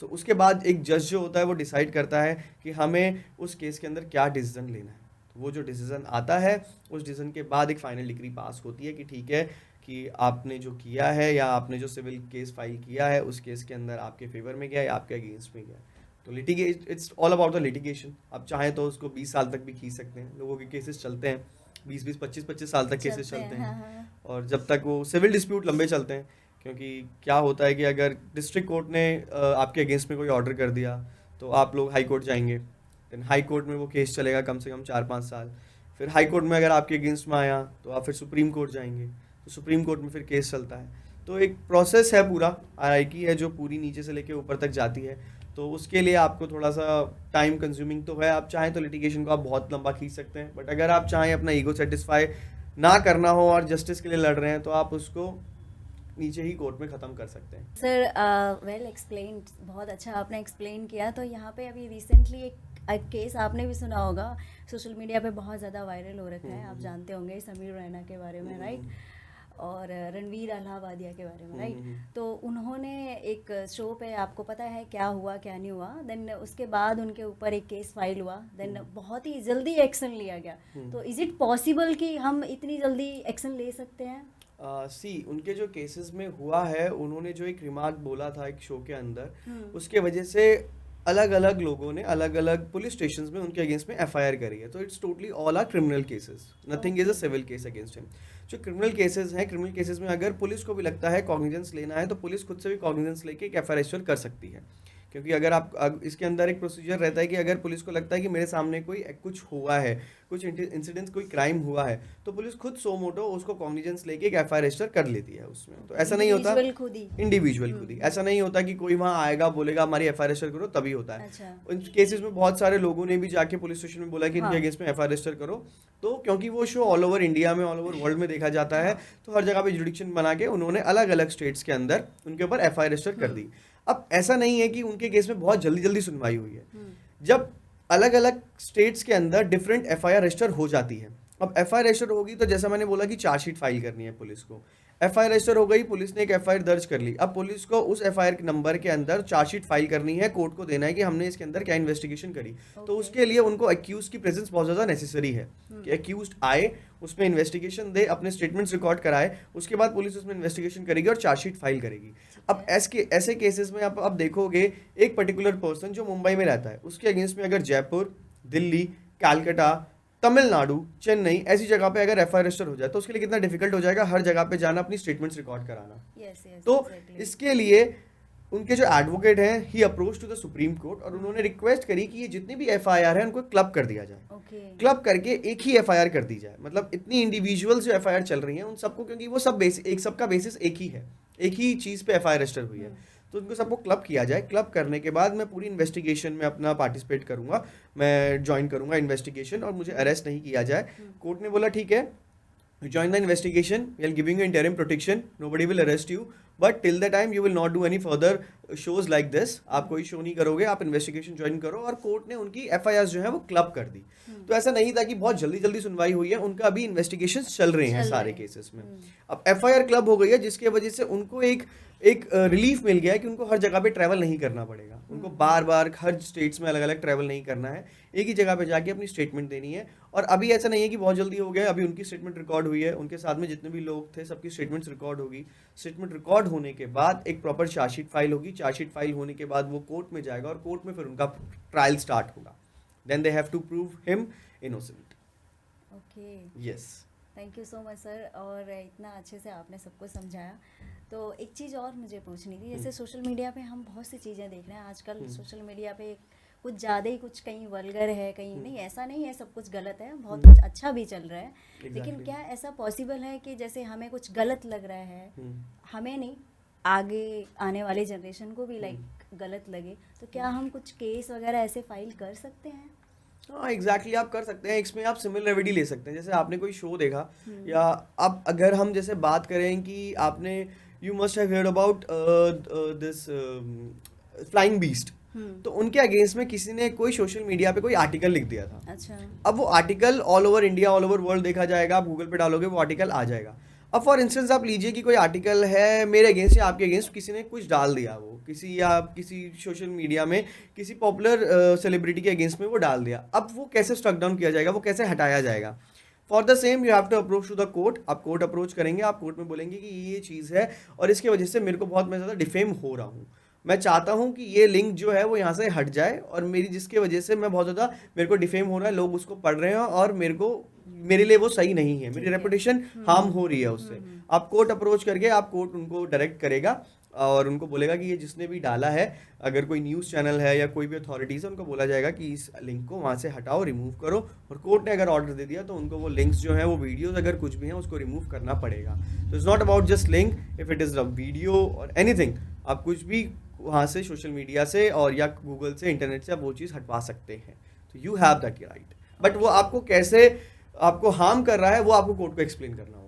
So उसके बाद एक जज जो होता है वो डिसाइड करता है कि हमें उस केस के अंदर क्या डिसीजन लेना है। तो वो जो डिसीजन आता है, उस डिसीजन के बाद एक फाइनल डिग्री पास होती है कि ठीक है कि आपने जो किया है या आपने जो सिविल केस फाइल किया है उस केस के अंदर आपके फेवर में गया या आपके अगेंस्ट में गया। तो litigation, it's all about the litigation. आप चाहें तो उसको 20 साल तक भी खींच सकते हैं, लोगों के केसेस चलते हैं 20-20, 25-25 साल तक केसेस चलते चलते हैं, हाँ हैं। हाँ। और जब तक वो सिविल डिस्प्यूट लंबे चलते हैं, क्योंकि क्या होता है कि अगर डिस्ट्रिक्ट कोर्ट ने आपके अगेंस्ट में कोई ऑर्डर कर दिया तो आप लोग हाई कोर्ट जाएंगे, देन हाई कोर्ट में वो केस चलेगा कम से कम 4-5 साल। फिर हाई कोर्ट में अगर आपके अगेंस्ट में आया तो आप फिर सुप्रीम कोर्ट जाएंगे, तो सुप्रीम कोर्ट में फिर केस चलता है। तो एक प्रोसेस है पूरा, आरआई की है जो पूरी नीचे से लेके ऊपर तक जाती है। तो उसके लिए आपको थोड़ा सा टाइम कंज्यूमिंग तो है। आप चाहें तो लिटिगेशन को आप बहुत लंबा खींच सकते हैं, बट अगर आप चाहें अपना ईगो सेटिस्फाई ना करना हो और जस्टिस के लिए लड़ रहे हैं तो आप उसको नीचे ही कोर्ट में ख़त्म कर सकते हैं। सर वेल एक्सप्लेन, बहुत अच्छा आपने एक्सप्लेन किया। तो यहाँ पे अभी रिसेंटली एक केस आपने भी सुना होगा, सोशल मीडिया पे बहुत ज़्यादा वायरल हो रखा है, आप जानते होंगे समीर रैना के बारे में, राइट, और रणवीर अलाहाबादिया के बारे में, राइट। तो उन्होंने एक शो पे, आपको पता है क्या हुआ क्या नहीं हुआ, देन उसके बाद उनके ऊपर एक केस फाइल हुआ, देन बहुत ही जल्दी एक्शन लिया गया। तो इज़ इट पॉसिबल कि हम इतनी जल्दी एक्शन ले सकते हैं? उनके जो केसेस में हुआ है, उन्होंने जो एक रिमार्क बोला था एक शो के अंदर, उसके वजह से अलग अलग लोगों ने अलग अलग पुलिस स्टेशंस में उनके अगेंस्ट में एफआईआर करी है। तो it's totally all are criminal cases, nothing is a civil case against him. जो क्रिमिनल केसेस हैं, क्रिमिनल केसेस में अगर पुलिस को भी लगता है कॉग्निजेंस लेना है तो पुलिस खुद से भी कॉग्निजेंस लेके एक एफआईआर रजिस्टर कर सकती है। क्योंकि अगर इसके अंदर एक प्रोसीजर रहता है कि अगर पुलिस को लगता है कि मेरे सामने कोई कुछ हुआ है, कुछ इंसिडेंट्स, कोई क्राइम हुआ है, तो पुलिस खुद सो मोटो उसको कॉग्निजेंस लेके एक एफआईआर रजिस्टर कर लेती है उसमें। तो ऐसा नहीं होता इंडिविजुअल खुद ही, ऐसा नहीं होता कि कोई वहाँ आएगा बोलेगा हमारी एफआईआर रजिस्टर करो तभी होता है। अच्छा। उन केसेस में बहुत सारे लोगों ने भी जाके पुलिस स्टेशन में बोला कि इनके हाँ। अगेंस्ट में एफआईआर रजिस्टर करो। तो क्योंकि वो शो ऑल ओवर इंडिया में, ऑल ओवर वर्ल्ड में देखा जाता है, तो हर जगह पे जुडिक्शन बना के उन्होंने अलग अलग स्टेट्स के अंदर उनके ऊपर एफआईआर रजिस्टर कर दी। अब ऐसा नहीं है कि उनके केस में बहुत जल्दी जल्दी सुनवाई हुई है, जब अलग अलग स्टेट्स के अंदर डिफरेंट एफआईआर रजिस्टर हो जाती है। अब एफआईआर रजिस्टर होगी तो जैसा मैंने बोला कि चार्जशीट फाइल करनी है पुलिस को, एफआईआर रजिस्टर हो गई, पुलिस ने एक एफआईआर दर्ज कर ली। अब पुलिस को उस एफआईआर नंबर के अंदर चार्जशीट फाइल करनी है, कोर्ट को देना है कि हमने इसके अंदर क्या इन्वेस्टिगेशन करी। तो उसके लिए उनको एक्यूज की प्रेजेंस बहुत ज़्यादा नेसेसरी है कि एक्यूज आए, उसमें इन्वेस्टिगेशन दे, अपने स्टेटमेंट्स रिकॉर्ड कराए, उसके बाद पुलिस उसमें इन्वेस्टिगेशन करेगी और चार्जशीट फाइल करेगी। अब ऐसे केसेस में आप देखोगे एक पर्टिकुलर पर्सन जो मुंबई में रहता है, उसके अगेंस्ट में अगर जयपुर, दिल्ली, कैलकाटा, तमिलनाडु, चेन्नई ऐसी जगह पे अगर एफआईआर रजिस्टर हो जाए तो उसके लिए कितना डिफिकल्ट हो जाएगा हर जगह पे जाना, अपनी स्टेटमेंट्स रिकॉर्ड कराना। तो इसके लिए उनके जो एडवोकेट हैं, he approach to the Supreme Court, और उन्होंने रिक्वेस्ट करी कि ये जितनी भी एफआईआर है उनको क्लब कर दिया जाए। क्लब करके एक ही एफआईआर कर दी जाए। मतलब इतनी इंडिविजुअल्स जो एफआईआर चल रही हैं उन सबको, क्योंकि वो सब सबका बेसिस एक ही है, एक ही चीज़ पे एफआईआर रजिस्टर हुई है, तो उनको सबको क्लब किया जाए। क्लब करने के बाद मैं पूरी इन्वेस्टिगेशन में अपना पार्टिसिपेट करूंगा, मैं ज्वाइन करूंगा इन्वेस्टिगेशन, और मुझे अरेस्ट नहीं किया जाए। कोर्ट ने बोला ठीक है, join the investigation, we are giving you interim protection, nobody will arrest you, but till the time you will not do any further shows like this, आप कोई शो नहीं करोगे, आप इन्वेस्टिगेशन ज्वाइन करो। और कोर्ट ने उनकी एफआईआर जो है वो क्लब कर दी। तो ऐसा नहीं था कि बहुत जल्दी जल्दी सुनवाई हुई है, उनका अभी इन्वेस्टिगेशन चल रहे हैं सारे केसेस में। अब एफआईआर क्लब हो गई है, जिसके वजह से उनको एक रिलीफ मिल गया है कि उनको हर जगह पे ट्रैवल नहीं करना पड़ेगा, उनको बार बार हर स्टेट्स में अलग अलग ट्रैवल नहीं करना है, एक ही जगह पे जाके अपनी स्टेटमेंट देनी है। और अभी ऐसा नहीं है कि बहुत जल्दी हो गया, अभी उनकी स्टेटमेंट रिकॉर्ड हुई है, उनके साथ में जितने भी लोग थे सबकी स्टेटमेंट्स रिकॉर्ड होगी। स्टेटमेंट रिकॉर्ड होने के बाद एक प्रॉपर चार्जशीट फाइल होगी, चार्जशीट फाइल होने के बाद वो कोर्ट में जाएगा और कोर्ट में फिर उनका ट्रायल स्टार्ट होगा। Then they have to prove him innocent. Okay, yes, thank you so much sir, और इतना अच्छे से आपने सबको समझाया। तो एक चीज़ और मुझे पूछनी थी, जैसे सोशल मीडिया पे हम बहुत सी चीज़ें देख रहे हैं आजकल, सोशल मीडिया पे कुछ ज़्यादा ही कुछ कहीं वल्गर है, कहीं नहीं, ऐसा नहीं है सब कुछ गलत है, बहुत कुछ अच्छा भी चल रहा है। लेकिन क्या ऐसा पॉसिबल है कि जैसे हमें कुछ गलत लग रहा है, हमें नहीं, आगे आने वाली जनरेशन को भी लाइक गलत लगे, तो क्या हम कुछ केस वगैरह ऐसे फाइल कर सकते हैं? हाँ एग्जैक्टली आप कर सकते हैं। इसमें आप सिमिलर रेमेडी ले सकते हैं। जैसे आपने कोई शो देखा, या अब अगर हम जैसे बात करें कि आपने, you must have heard about this flying beast, तो उनके अगेंस्ट में किसी ने कोई सोशल मीडिया पे कोई आर्टिकल लिख दिया था। अच्छा। अब वो article all over India, all over world देखा जाएगा, आप गूगल पे डालोगे वो आर्टिकल आ जाएगा। अब फॉर इंस्टेंस आप लीजिए कि कोई आर्टिकल है मेरे अगेंस्ट या आपके अगेंस्ट, किसी ने कुछ डाल दिया, वो किसी सोशल मीडिया में किसी पॉपुलर सेलिब्रिटी के अगेंस्ट में वो डाल दिया। अब वो कैसे स्ट्रक डाउन किया जाएगा, वो कैसे हटाया जाएगा? For the same you have to approach to the court, आप कोर्ट अप्रोच करेंगे, आप कोर्ट में बोलेंगे कि ये चीज़ है और इसकी वजह से मेरे को बहुत मैं ज़्यादा डिफेम हो रहा हूँ, मैं चाहता हूँ कि ये लिंक जो है वो यहाँ से हट जाए और मेरी जिसकी वजह से मैं बहुत ज़्यादा मेरे को डिफेम हो रहा है, लोग उसको पढ़ रहे हैं और मेरे लिए वो सही नहीं है, मेरी ठीक है। रेपुटेशन हार्म हो रही है उससे। आप कोर्ट अप्रोच करके आप कोर्ट उनको डायरेक्ट करेगा और उनको बोलेगा कि ये जिसने भी डाला है, अगर कोई न्यूज़ चैनल है या कोई भी अथॉरिटीज़ है, उनको बोला जाएगा कि इस लिंक को वहाँ से हटाओ, रिमूव करो, और कोर्ट ने अगर ऑर्डर दे दिया तो उनको वो लिंक्स जो हैं, वो वीडियोज़ अगर कुछ भी हैं उसको रिमूव करना पड़ेगा। तो it's not about just link, if it is a video और एनीथिंग, आप कुछ भी वहाँ से सोशल मीडिया से और या गूगल से, इंटरनेट से आप वो चीज़ हटवा सकते हैं। तो you have that right, but वो आपको कैसे आपको हार्म कर रहा है वो आपको कोर्ट को एक्सप्लेन करना होगा,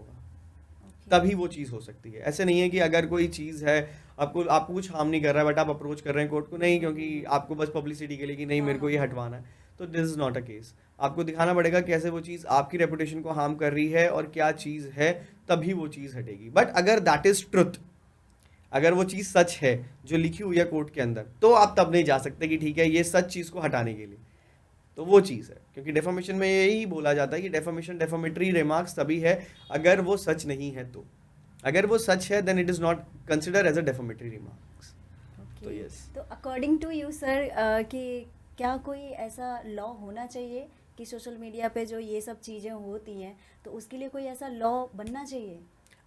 तभी वो चीज़ हो सकती है। ऐसे नहीं है कि अगर कोई चीज़ है आपको कुछ हार्म नहीं कर रहा है बट आप अप्रोच कर रहे हैं कोर्ट को, नहीं, क्योंकि आपको बस पब्लिसिटी के लिए कि नहीं मेरे को ये हटवाना है, तो this is not a case. आपको दिखाना पड़ेगा कैसे वो चीज़ आपकी रेपुटेशन को हार्म कर रही है और क्या चीज़ है, तभी वो चीज़ हटेगी। बट अगर दैट इज़ ट्रुथ, अगर वो चीज़ सच है जो लिखी हुई है कोर्ट के अंदर, तो आप तब नहीं जा सकते कि ठीक है ये सच चीज़ को हटाने के लिए, तो वो चीज़ है। क्योंकि डेफामेशन में यही बोला जाता है कि डेफामेशन, डेफामेटरी रिमार्क्स तभी है अगर वो सच नहीं है, तो अगर वो सच है then it is not consider as a defamatory remarks. तो यस, तो अकॉर्डिंग टू यू सर, कि क्या कोई ऐसा लॉ होना चाहिए कि सोशल मीडिया पे जो ये सब चीज़ें होती हैं तो उसके लिए कोई ऐसा लॉ बनना चाहिए?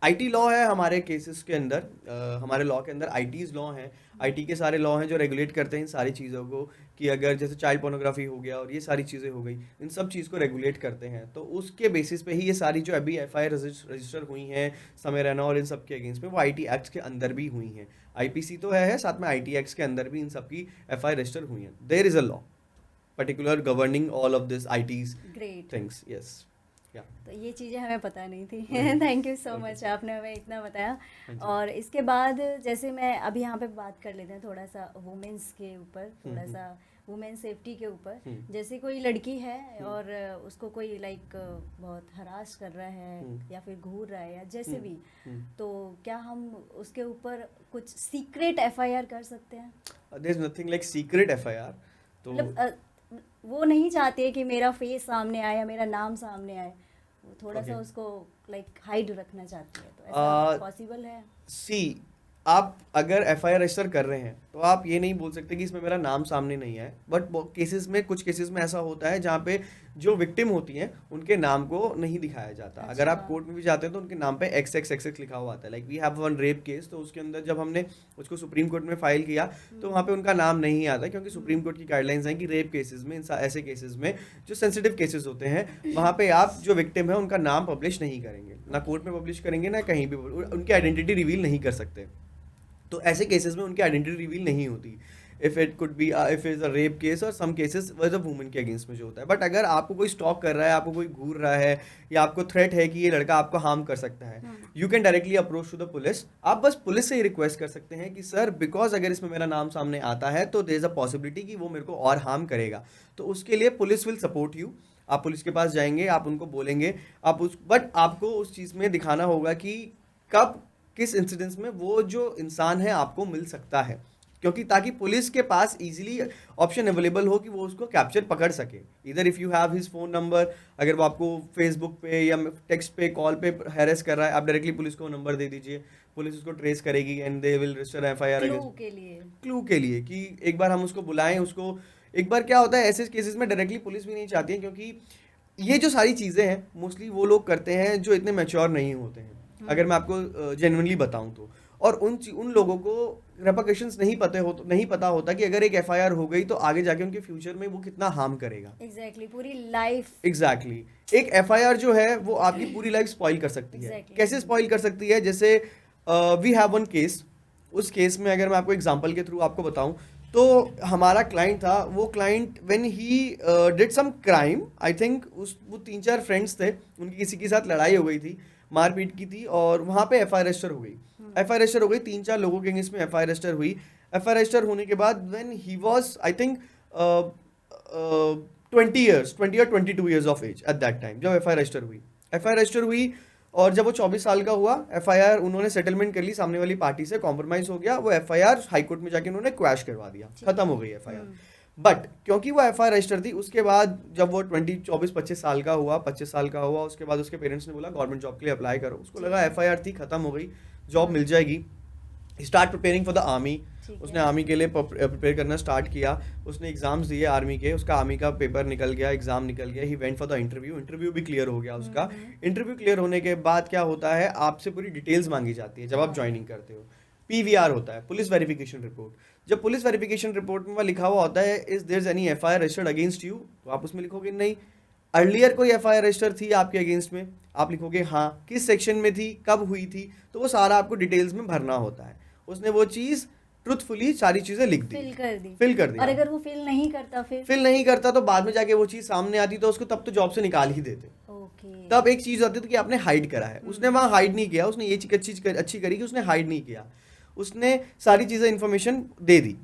आईटी लॉ है हमारे केसेस के अंदर, हमारे लॉ के अंदर आईटीज़ लॉ हैं, आईटी के सारे लॉ हैं जो रेगुलेट करते हैं इन सारी चीज़ों को, कि अगर जैसे चाइल्ड पोर्नोग्राफी हो गया और ये सारी चीज़ें हो गई, इन सब चीज़ को रेगुलेट करते हैं। तो उसके बेसिस पे ही ये सारी जो अभी एफआईआर रजिस्टर हुई हैं समय रैना और इन सब के अगेंस्ट में, वो आईटी एक्ट के अंदर भी हुई हैं। आईपीसी तो है, साथ में आईटी एक्ट के अंदर भी इन सब की एफआईआर रजिस्टर हुई हैं। There is a law particular governing all of this it's great. Things. Yes, या तो ये चीज़ें हमें पता नहीं थी। Hmm, thank you so okay. Much, आपने हमें इतना बताया। हाँ जी। और इसके बाद जैसे मैं अभी यहाँ पे बात कर लेते हैं थोड़ा सा वुमेन्स के ऊपर, थोड़ा हम्म, सा वुमेन सेफ्टी के ऊपर। हम्म, जैसे कोई लड़की है और उसको कोई लाइक बहुत हरास कर रहा है हम्म, या फिर घूर रहा है या जैसे हम्म, भी, हम्म। तो क्या हम उसके ऊपर कुछ सीक्रेट एफआईआर कर सकते हैं? There is nothing like secret FIR. तो मतलब वो नहीं चाहते कि मेरा फेस सामने आए या मेरा नाम सामने आए, वो थोड़ा सा Okay. उसको लाइक हाइड रखना चाहती है, तो ऐसा Uh, पॉसिबल है? सी, आप अगर एफआईआर रजिस्टर कर रहे हैं तो आप ये नहीं बोल सकते कि इसमें मेरा नाम सामने नहीं आए, बट केसेस में, कुछ केसेस में ऐसा होता है जहाँ पे जो विक्टिम होती हैं उनके नाम को नहीं दिखाया जाता। अगर आप अच्छा। कोर्ट में भी जाते हैं तो उनके नाम पे XXXX लिखा हुआ आता है। Like we have one rape case, तो उसके अंदर जब हमने उसको सुप्रीम कोर्ट में फाइल किया तो वहाँ पे उनका नाम नहीं आता, क्योंकि सुप्रीम कोर्ट की गाइडलाइंस हैं कि रेप केसेस में, ऐसे केसेस में जो सेंसिटिव केसेस होते हैं, वहाँ पे आप जो विक्टिम है उनका नाम पब्लिश नहीं करेंगे, ना कोर्ट में पब्लिश करेंगे ना कहीं भी, उनकी आइडेंटिटी रिवील नहीं कर सकते। तो ऐसे केसेस में उनकी आइडेंटिटी रिवील नहीं होती। If it could be, if is a rape case और some cases was a woman के अगेंस्ट में जो होता है। बट अगर आपको कोई स्टॉक कर रहा है, आपको कोई घूर रहा है, या आपको थ्रेट है कि ये लड़का आपको हार्म कर सकता है, you can directly approach to the police. आप बस पुलिस से ही रिक्वेस्ट कर सकते हैं कि सर, बिकॉज अगर इसमें मेरा नाम सामने आता है तो देयर इज अ पॉसिबिलिटी कि वो मेरे को और हार्म करेगा। तो उसके लिए पुलिस विल सपोर्ट यू। आप पुलिस के पास जाएंगे, आप उनको बोलेंगे, बट आपको उस चीज़ में दिखाना होगा कि कब, किस इंसिडेंस में वो जो इंसान है आपको मिल सकता है, क्योंकि ताकि पुलिस के पास इजीली ऑप्शन अवेलेबल हो कि वो उसको कैप्चर पकड़ सके। इधर if you have his phone number, अगर वो आपको फेसबुक पे या टेक्स्ट पे, कॉल पे हैरेस कर रहा है, आप डायरेक्टली पुलिस को नंबर दे दीजिए, पुलिस उसको ट्रेस करेगी and they will register FIR clue against. के लिए। क्लू के लिए कि एक बार हम उसको बुलाएं, उसको एक बार, क्या होता है ऐसे केसेस में डायरेक्टली पुलिस भी नहीं चाहती है, क्योंकि ये जो सारी चीज़ें हैं मोस्टली वो लोग करते हैं जो इतने मैच्योर नहीं होते हैं, अगर मैं आपको जेन्युइनली बताऊं तो। और उन लोगों को रेपरकशंस नहीं पता होता कि अगर एक एफआईआर हो गई तो आगे जाके उनके फ्यूचर में वो कितना हार्म करेगा। एग्जैक्टली, पूरी लाइफ। एग्जैक्टली, एक एफआईआर जो है वो आपकी पूरी लाइफ स्पॉइल कर सकती है। Exactly. कैसे स्पॉइल कर सकती है? जैसे वी हैव वन केस, उस केस में अगर मैं आपको एग्जांपल के थ्रू आपको बताऊं, तो हमारा क्लाइंट था, वो client when he did some crime, I think वो 3-4 फ्रेंड्स थे, उनकी किसी के साथ लड़ाई हो गई थी, मारपीट की थी, और वहाँ पे एफआईआर रजिस्टर हो गई। एफआईआर रजिस्टर हो गई, 3-4 लोगों के अगेंस्ट में एफआईआर रजिस्टर हुई। एफआईआर रजिस्टर होने के बाद when he was, I think 20 or 22 years of age at that time, जब एफआईआर रजिस्टर हुई, और जब वो 24 साल का हुआ, एफआईआर उन्होंने सेटलमेंट कर ली सामने वाली पार्टी से, कॉम्प्रोमाइज हो गया, वो एफआईआर हाई कोर्ट में जाके उन्होंने क्वैश करवा दिया, खत्म हो गई एफआईआर। बट क्योंकि वो एफ आई आर रजिस्टर थी, उसके बाद जब वो 24-25 साल का हुआ, 25 साल का हुआ, उसके बाद उसके पेरेंट्स ने बोला गवर्नमेंट जॉब के लिए अप्लाई करो। उसको लगा एफ आई आर थी, खत्म हो गई, जॉब मिल जाएगी। Start preparing for the army. उसने आर्मी के लिए प्रिपेयर करना स्टार्ट किया। उसने एग्जाम्स दिए आर्मी के, उसका आर्मी का पेपर निकल गया, एग्जाम निकल गया। He went for the interview भी क्लियर हो गया उसका। इंटरव्यू क्लियर होने के बाद क्या होता है, आपसे पूरी डिटेल्स मांगी जाती है जब आप ज्वाइनिंग करते हो। पीवीआर होता है, पुलिस वेरिफिकेशन रिपोर्ट। जब पुलिस वेरिफिकेशन रिपोर्ट में लिखा हुआ होता है is there any F I R registered against you, तो आप उसमें लिखोगे नहीं। अर्लियर कोई एफ आई आर रजिस्टर थी आपके अगेंस्ट में, आप लिखोगे हाँ। किस सेक्शन में थी, कब हुई थी, तो वो सारा आपको डिटेल्स में भरना होता है। उसने वो चीज़ ट्रुथफुली सारी चीजें लिख दी, फिल कर दी। और अगर वो फिल नहीं करता, फिल नहीं करता तो बाद में जाके वो चीज सामने आती तो उसको तब तो जॉब से निकाल ही देते। तब एक चीज आती थी कि आपने हाइड करा है। उसने वहां हाइड नहीं किया, उसने ये चीज अच्छी करी कि उसने हाइड नहीं किया, उसने सारी चीजें इन्फॉर्मेशन दे दी।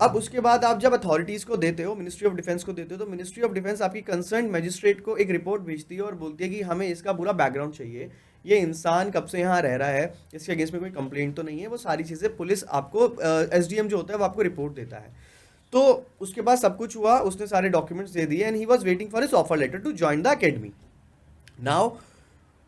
अब उसके बाद आप जब अथॉरिटीज को देते हो, मिनिस्ट्री ऑफ डिफेंस को देते हो, तो मिनिस्ट्री ऑफ डिफेंस आपकी कंसर्न मैजिस्ट्रेट को एक रिपोर्ट भेजती है और बोलती है कि हमें इसका पूरा बैकग्राउंड चाहिए, ये इंसान कब से यहाँ रह रहा है, इसके अगेंस्ट में कोई कंप्लेंट तो नहीं है। वो सारी चीज़ें पुलिस आपको, एसडीएम जो होता है वो आपको रिपोर्ट देता है। तो उसके बाद सब कुछ हुआ, उसने सारे डॉक्यूमेंट्स दे दिए and he was waiting for his offer letter to join the academy. Now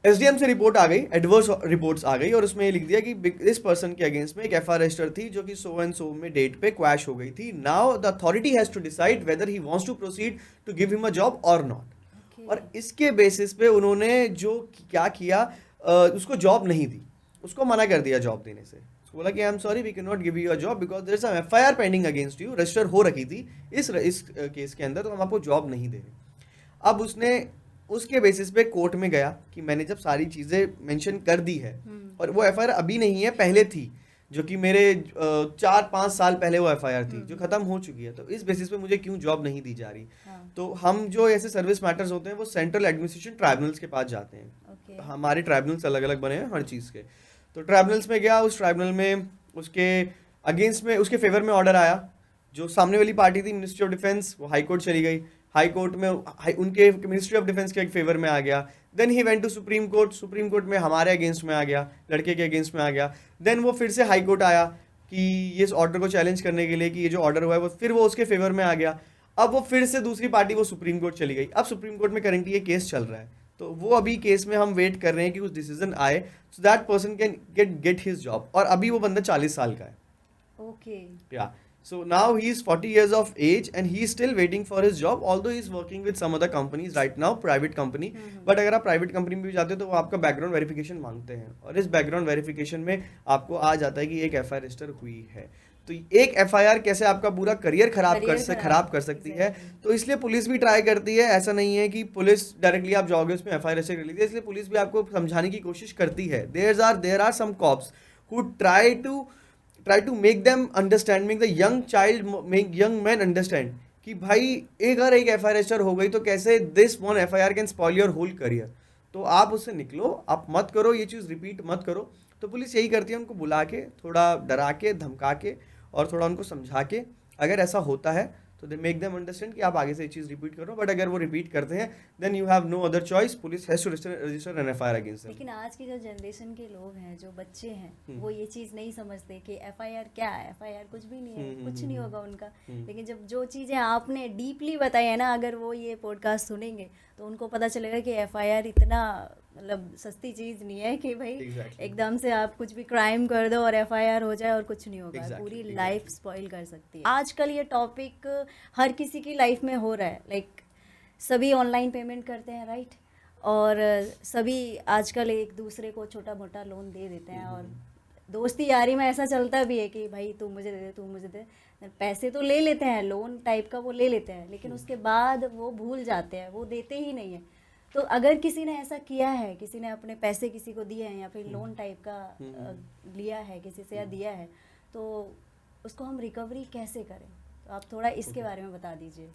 SDM से रिपोर्ट आ गई, एडवर्स रिपोर्ट्स आ गई और उसमें ये लिख दिया कि इस पर्सन के अगेंस्ट में एक एफआईआर रजिस्टर थी जो कि सो एंड सो में डेट पे क्वैश हो गई थी। Now the authority has to decide whether he wants to proceed to give him a job और नॉट। और इसके बेसिस पे उन्होंने जो क्या किया, उसको जॉब नहीं दी, उसको मना कर दिया जॉब देने से। उसको बोला कि I am sorry we can not give you a job because there is some FIR pending against you, register हो रखी थी इस केस के अंदर, तो हम आपको जॉब नहीं दे रहे। अब उसने उसके बेसिस पे कोर्ट में गया कि मैंने जब सारी चीज़ें मेंशन कर दी है, और वो एफआईआर अभी नहीं है, पहले थी, जो कि मेरे 4-5 साल पहले वो एफआईआर थी जो खत्म हो चुकी है, तो इस बेसिस पे मुझे क्यों जॉब नहीं दी जा रही। तो हम जो ऐसे सर्विस मैटर्स होते हैं वो सेंट्रल एडमिनिस्ट्रेशन ट्राइब्यूनल्स के पास जाते हैं। हमारे ट्राइब्यूनल्स अलग अलग बने हैं हर चीज़ के। तो ट्राइब्यूनल्स में गया, उस ट्राइब्यूनल में उसके अगेंस्ट में, उसके फेवर में ऑर्डर आया। जो सामने वाली पार्टी थी मिनिस्ट्री ऑफ डिफेंस, वो हाई कोर्ट चली गई, हाई कोर्ट में उनके मिनिस्ट्री ऑफ डिफेंस के एक फेवर में आ गया। Then he went to supreme court, supreme court में हमारे अगेंस्ट में आ गया, लड़के के अगेंस्ट में आ गया। देन वो फिर से हाई कोर्ट आया कि ये इस ऑर्डर को चैलेंज करने के लिए कि ये जो ऑर्डर हुआ है वो फिर वो उसके फेवर में आ गया। अब वो फिर से दूसरी पार्टी वो सुप्रीम कोर्ट चली गई। अब सुप्रीम कोर्ट में करंटली ये केस चल रहा है, तो वो अभी केस में हम वेट कर रहे हैं कि कुछ डिसीजन आए so that person can get his job. और अभी वो बंदा 40 साल का है। ओके, या so now he is 40 years of age and he is still waiting for his job, although he is working with some other companies right now, private company। but अगर आप प्राइवेट कंपनी में भी जाते हो तो वो आपका बैकग्राउंड वेरिफिकेशन मांगते हैं, और इस बैकग्राउंड वेरिफिकेशन में आपको आ जाता है कि एक एफआईआर रजिस्टर हुई है। तो एक एफआईआर कैसे आपका पूरा करियर खराब कर सकती है। तो इसलिए पुलिस भी ट्राई करती है, ऐसा नहीं है कि पुलिस डायरेक्टली आप जाओगे उसमें एफआईआर रजिस्टर कर लीजिए, इसलिए पुलिस भी आपको समझाने की कोशिश करती है। There are some cops who try to make them understand, make the young child, make young men understand कि भाई अगर एक एफआईआर रजिस्टर हो गई तो कैसे this one FIR can spoil your whole career. तो आप उससे निकलो, आप मत करो, ये चीज़ रिपीट मत करो। तो पुलिस यही करती है, उनको बुला के, थोड़ा डरा के, धमका के, और थोड़ा उनको समझा के, अगर ऐसा होता है तो दे मेक देम अंडरस्टैंड कि आप आगे से ये चीज़ रिपीट करो। बट अगर वो रिपीट करते हैं then you have no other choice, police has to register an FIR against them. लेकिन आज की जो जनरेशन के लोग हैं, जो बच्चे हैं, वो ये चीज़ नहीं समझते कि एफआईआर क्या है। एफआईआर कुछ भी नहीं है, कुछ नहीं होगा उनका। लेकिन जब जो चीज़ें आपने डीपली बताई है ना, अगर वो ये पॉडकास्ट सुनेंगे तो उनको पता चलेगा कि एफआईआर इतना मतलब सस्ती चीज़ नहीं है कि भाई एकदम से आप कुछ भी क्राइम कर दो और एफआईआर हो जाए और कुछ नहीं होगा। पूरी लाइफ स्पॉइल कर सकती है। आजकल ये टॉपिक हर किसी की लाइफ में हो रहा है। लाइक सभी ऑनलाइन पेमेंट करते हैं, राइट, और सभी आजकल एक दूसरे को छोटा मोटा लोन दे देते हैं, और दोस्ती यारी में ऐसा चलता भी है कि भाई तू मुझे दे दे, तू मुझे दे। पैसे तो ले लेते हैं, लोन टाइप का वो ले लेते हैं, लेकिन उसके बाद वो भूल जाते हैं, वो देते ही नहीं है। तो अगर किसी ने ऐसा किया है, किसी ने अपने पैसे किसी को दिए हैं या फिर लोन टाइप का लिया है किसी से या दिया है, तो उसको हम रिकवरी कैसे करें? तो आप थोड़ा इसके बारे में बता दीजिए।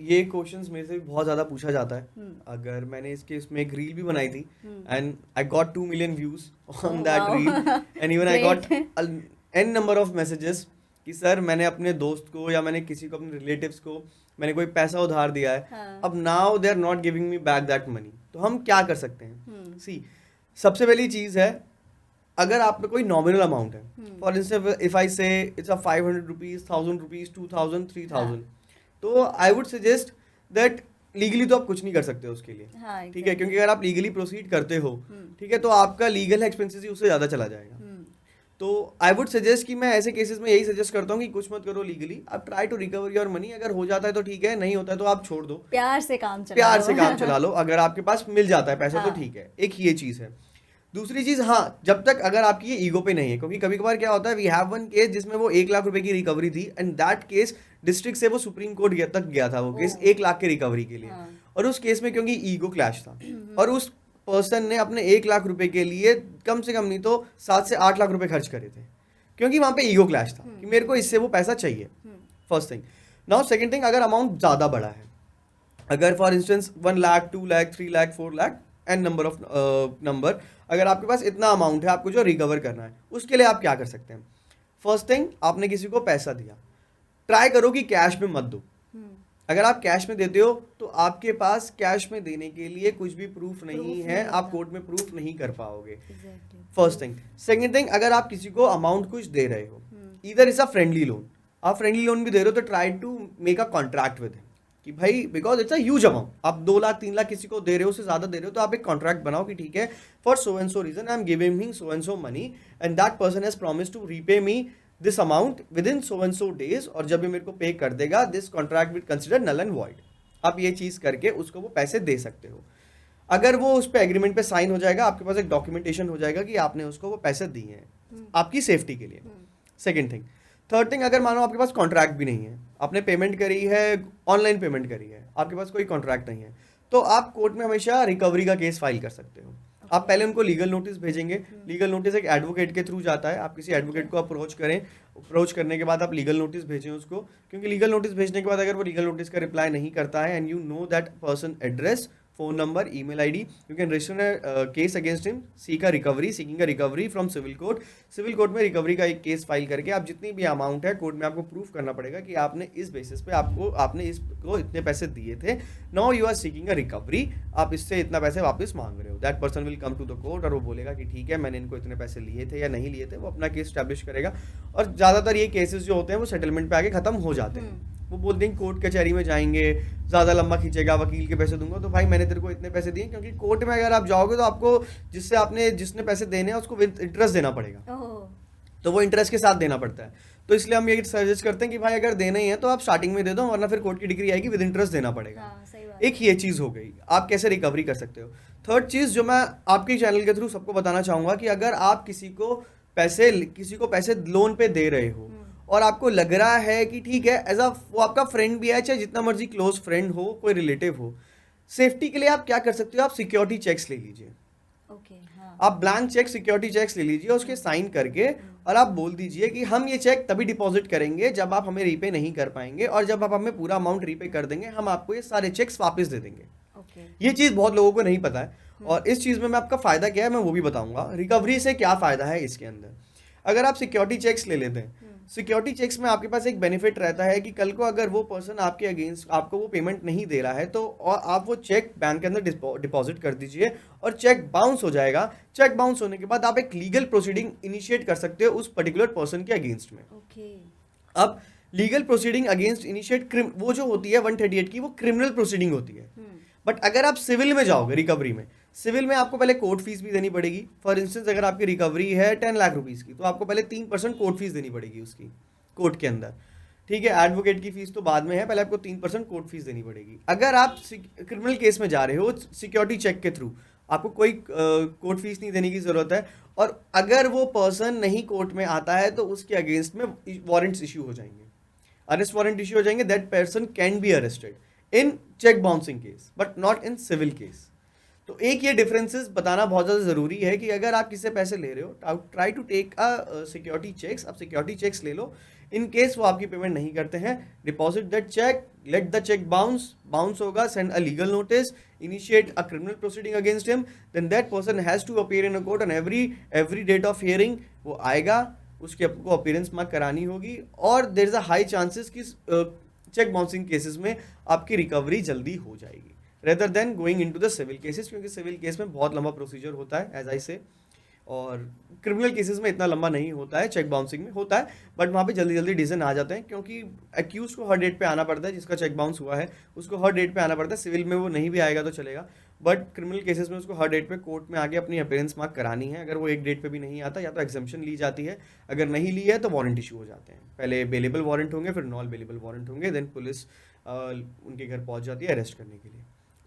ये क्वेश्चंस मेरे से बहुत ज़्यादा पूछा जाता है। अगर मैंने इसमें एक रील भी बनाई थी and I got 2 million views on that reel, and even I got an number of messages कि सर मैंने अपने दोस्त को या मैंने किसी को, अपने रिलेटिव्स को मैंने कोई पैसा उधार दिया है, अब now they are not giving me back that money. तो हम क्या कर सकते हैं? सी, सबसे पहली चीज़ है, अगर आप पे कोई नॉमिनल अमाउंट है, फॉर इंस्टेंस इफ आई से इट्स अ 500 रुपीज, 1000 रुपीज, 2000, 3000, तो I would suggest that legally तो आप कुछ नहीं कर सकते उसके लिए, हाँ ठीक है, क्योंकि अगर आप लीगली प्रोसीड करते हो, हम्म। ठीक है, तो आपका लीगल एक्सपेंसेस ही उससे ज़्यादा चला जाएगा। हम्म। तो आई वुड सजेस्ट कि मैं ऐसे केसेस में यही सजेस्ट करता हूँ कि कुछ मत करो लीगली, आप try to recover your money, अगर हो जाता है तो ठीक है, नहीं होता है तो आप छोड़ दो, प्यार से काम चला प्यार लो। से काम चला लो, अगर आपके पास मिल जाता है पैसा तो हाँ। ठीक है, एक ये चीज़ है। दूसरी चीज़, हाँ, जब तक अगर आपकी ये ईगो पे नहीं है, क्योंकि कभी कभार क्या होता है, वी हैव वन केस जिसमें वो 1 लाख रुपए की रिकवरी थी, एंड दैट केस डिस्ट्रिक्ट से वो सुप्रीम कोर्ट तक गया था वो केस ओह। 1 लाख की रिकवरी के लिए। हाँ। और उस केस में क्योंकि ईगो क्लैश था, और उस पर्सन ने अपने 1 लाख रुपए के लिए कम से कम नहीं तो 7 से 8 लाख रुपए खर्च करे थे, क्योंकि वहां पे ईगो क्लैश था कि मेरे को इससे वो पैसा चाहिए। First thing. Now second thing, अगर अमाउंट ज़्यादा बड़ा है, अगर for instance 1 lakh, 2 lakh, 3 lakh, 4 lakh and number, अगर आपके पास इतना अमाउंट है आपको जो रिकवर करना है, उसके लिए आप क्या कर सकते हैं? फर्स्ट थिंग, आपने किसी को पैसा दिया, ट्राई करो कि कैश में मत दो। अगर आप कैश में देते हो तो आपके पास कैश में देने के लिए कुछ भी प्रूफ नहीं है, आप कोर्ट में प्रूफ नहीं कर पाओगे। First thing. सेकंड थिंग, अगर आप किसी को अमाउंट कुछ दे रहे हो, either is a friendly loan, आप फ्रेंडली लोन भी दे रहे हो, तो try to make a contract with him कि भाई, because it's a huge amount, आप 2 लाख 3 लाख किसी को दे रहे हो, उससे ज्यादा दे रहे हो, तो आप एक कॉन्ट्रैक्ट बनाओ कि ठीक है, for so and so reason I am giving him so and so money, and that person has promise to repay me this amount within so and so days, और जब भी मेरे को पे कर देगा, this contract will consider null and void. आप ये चीज करके उसको वो पैसे दे सकते हो। अगर वो उस पे एग्रीमेंट पे साइन हो जाएगा, आपके पास एक डॉक्यूमेंटेशन हो जाएगा कि आपने उसको वो पैसे दिए हैं आपकी सेफ्टी के लिए। Second thing. थर्ड थिंग, अगर मानो आपके पास कॉन्ट्रैक्ट भी नहीं है, आपने पेमेंट करी है, ऑनलाइन पेमेंट करी है, आपके पास कोई कॉन्ट्रैक्ट नहीं है, तो आप कोर्ट में हमेशा रिकवरी का केस फाइल कर सकते हो। आप पहले उनको लीगल नोटिस भेजेंगे, लीगल नोटिस एक एडवोकेट के थ्रू जाता है, आप किसी एडवोकेट को अप्रोच करें, अप्रोच करने के बाद आप लीगल नोटिस भेजें उसको, क्योंकि लीगल नोटिस भेजने के बाद अगर वो लीगल नोटिस का रिप्लाई नहीं करता है, and you know that person address, phone number, email ID, you can register a case against him, seeking a recovery from civil court. Civil court में रिकवरी का एक केस फाइल करके आप जितनी भी अमाउंट है कोर्ट में आपको प्रूफ करना पड़ेगा कि आपने इस बेसिस पे आपने इसको इतने पैसे दिए थे, now you are seeking a recovery, आप इससे इतना पैसे वापस मांग रहे हो। That person will come to the court और वो बोलेगा कि ठीक है, मैंने इनको इतने पैसे लिए थे या नहीं लिए थे, वो अपना केस स्टैब्लिश करेगा। और ज़्यादातर ये केसेस जो होते हैं वो सेटलमेंट पे आके ख़त्म हो जाते हैं। वो बोलते हैं कोर्ट कचहरी में जाएंगे, ज़्यादा लंबा खींचेगा, वकील के पैसे दूंगा, तो भाई मैंने तेरे को इतने पैसे दिए, क्योंकि कोर्ट में अगर आप जाओगे तो आपको जिसने पैसे देने हैं उसको इंटरेस्ट देना पड़ेगा, तो वो इंटरेस्ट के साथ देना पड़ता है। तो इसलिए हम ये सजेस्ट करते हैं कि भाई अगर देना ही है तो आप स्टार्टिंग में दे दो, वरना फिर कोर्ट की डिग्री आएगी, विद इंटरेस्ट देना पड़ेगा। एक ये चीज़ हो गई, आप कैसे रिकवरी कर सकते हो। थर्ड चीज़ जो मैं आपके चैनल के थ्रू सबको बताना चाहूँगा कि अगर आप किसी को पैसे लोन पे दे रहे हो और आपको लग रहा है कि ठीक है, वो आपका फ्रेंड भी है, चाहे जितना मर्जी क्लोज फ्रेंड हो, कोई रिलेटिव हो, सेफ्टी के लिए आप क्या कर सकते हो, आप सिक्योरिटी चेक्स ले लीजिए। आप ब्लैंक चेक, सिक्योरिटी चेक्स ले लीजिए, उसके साइन करके और आप बोल दीजिए कि हम ये चेक तभी डिपॉजिट करेंगे जब आप हमें रीपे नहीं कर पाएंगे, और जब आप हमें पूरा अमाउंट रीपे कर देंगे, हम आपको ये सारे चेक्स वापस दे देंगे। ये चीज़ बहुत लोगों को नहीं पता है, और इस चीज़ में मैं आपका फ़ायदा क्या है मैं वो भी बताऊंगा। रिकवरी से क्या फ़ायदा है इसके अंदर, अगर आप सिक्योरिटी चेक्स ले लेते हैं, सिक्योरिटी चेक्स में आपके पास एक बेनिफिट रहता है कि कल को अगर वो पर्सन आपके अगेंस्ट आपको वो पेमेंट नहीं दे रहा है, तो और आप वो चेक बैंक के अंदर डिपॉजिट कर दीजिए और चेक बाउंस हो जाएगा। चेक बाउंस होने के बाद आप एक लीगल प्रोसीडिंग इनिशिएट कर सकते हो उस पर्टिकुलर पर्सन के अगेंस्ट में। अब लीगल प्रोसीडिंग अगेंस्ट इनिशिएट वो जो होती है 138 की, वो क्रिमिनल प्रोसीडिंग होती है। बट अगर आप सिविल में जाओगे, रिकवरी में, सिविल में आपको पहले कोर्ट फीस भी देनी पड़ेगी। फॉर इंस्टेंस अगर आपकी रिकवरी है 10 लाख रुपीज़ की, तो आपको पहले 3% कोर्ट फीस देनी पड़ेगी उसकी, कोर्ट के अंदर, ठीक है। एडवोकेट की फीस तो बाद में है, पहले आपको 3% कोर्ट फीस देनी पड़ेगी। अगर आप क्रिमिनल केस में जा रहे हो सिक्योरिटी चेक के थ्रू, आपको कोई कोर्ट फीस नहीं देने की ज़रूरत है, और अगर वो पर्सन नहीं कोर्ट में आता है तो उसके अगेंस्ट में वारंट्स इशू हो जाएंगे, अरेस्ट वारंट इशू हो जाएंगे। That person can be arrested in cheque bouncing case but not in civil case. तो एक ये डिफरेंसेस बताना बहुत ज़्यादा ज़रूरी है कि अगर आप किससे पैसे ले रहे हो, try to take a security cheques, आप सिक्योरिटी चेक्स ले लो। इन केस वो आपकी पेमेंट नहीं करते हैं, deposit that cheque, let the cheque bounce होगा, send a legal notice, initiate a criminal proceeding against him, then that person has to appear in a court on every date of hearing. वो आएगा, उसकी आपको appearance mark करानी होगी, और there is a high chances कि cheque bouncing cases में आपकी रिकवरी जल्दी हो जाएगी, rather than going into the civil cases, क्योंकि सिविल केस में बहुत लंबा प्रोसीजर होता है, एज आई से। और क्रिमिनल केसेस में इतना लंबा नहीं होता है, चेक बाउंसिंग में होता है, बट वहाँ पे जल्दी जल्दी डिसीजन आ जाते हैं, क्योंकि एक्यूज को हर डेट पे आना पड़ता है, जिसका चेक बाउंस हुआ है उसको हर डेट पे आना पड़ता है। सिविल में वो नहीं भी आएगा तो चलेगा, बट क्रिमिनल केसेस में उसको हर डेट पे कोर्ट में आके अपनी अपीयरेंस मार्क करानी है। अगर वो एक डेट पे भी नहीं आता, या तो एग्जम्पशन ली जाती है, अगर नहीं ली है तो वारंट इशू हो जाते हैं। पहले बेलेबल वारंट होंगे, फिर नॉन बेलेबल वारंट होंगे, देन पुलिस उनके घर पहुंच जाती है अरेस्ट करने के लिए।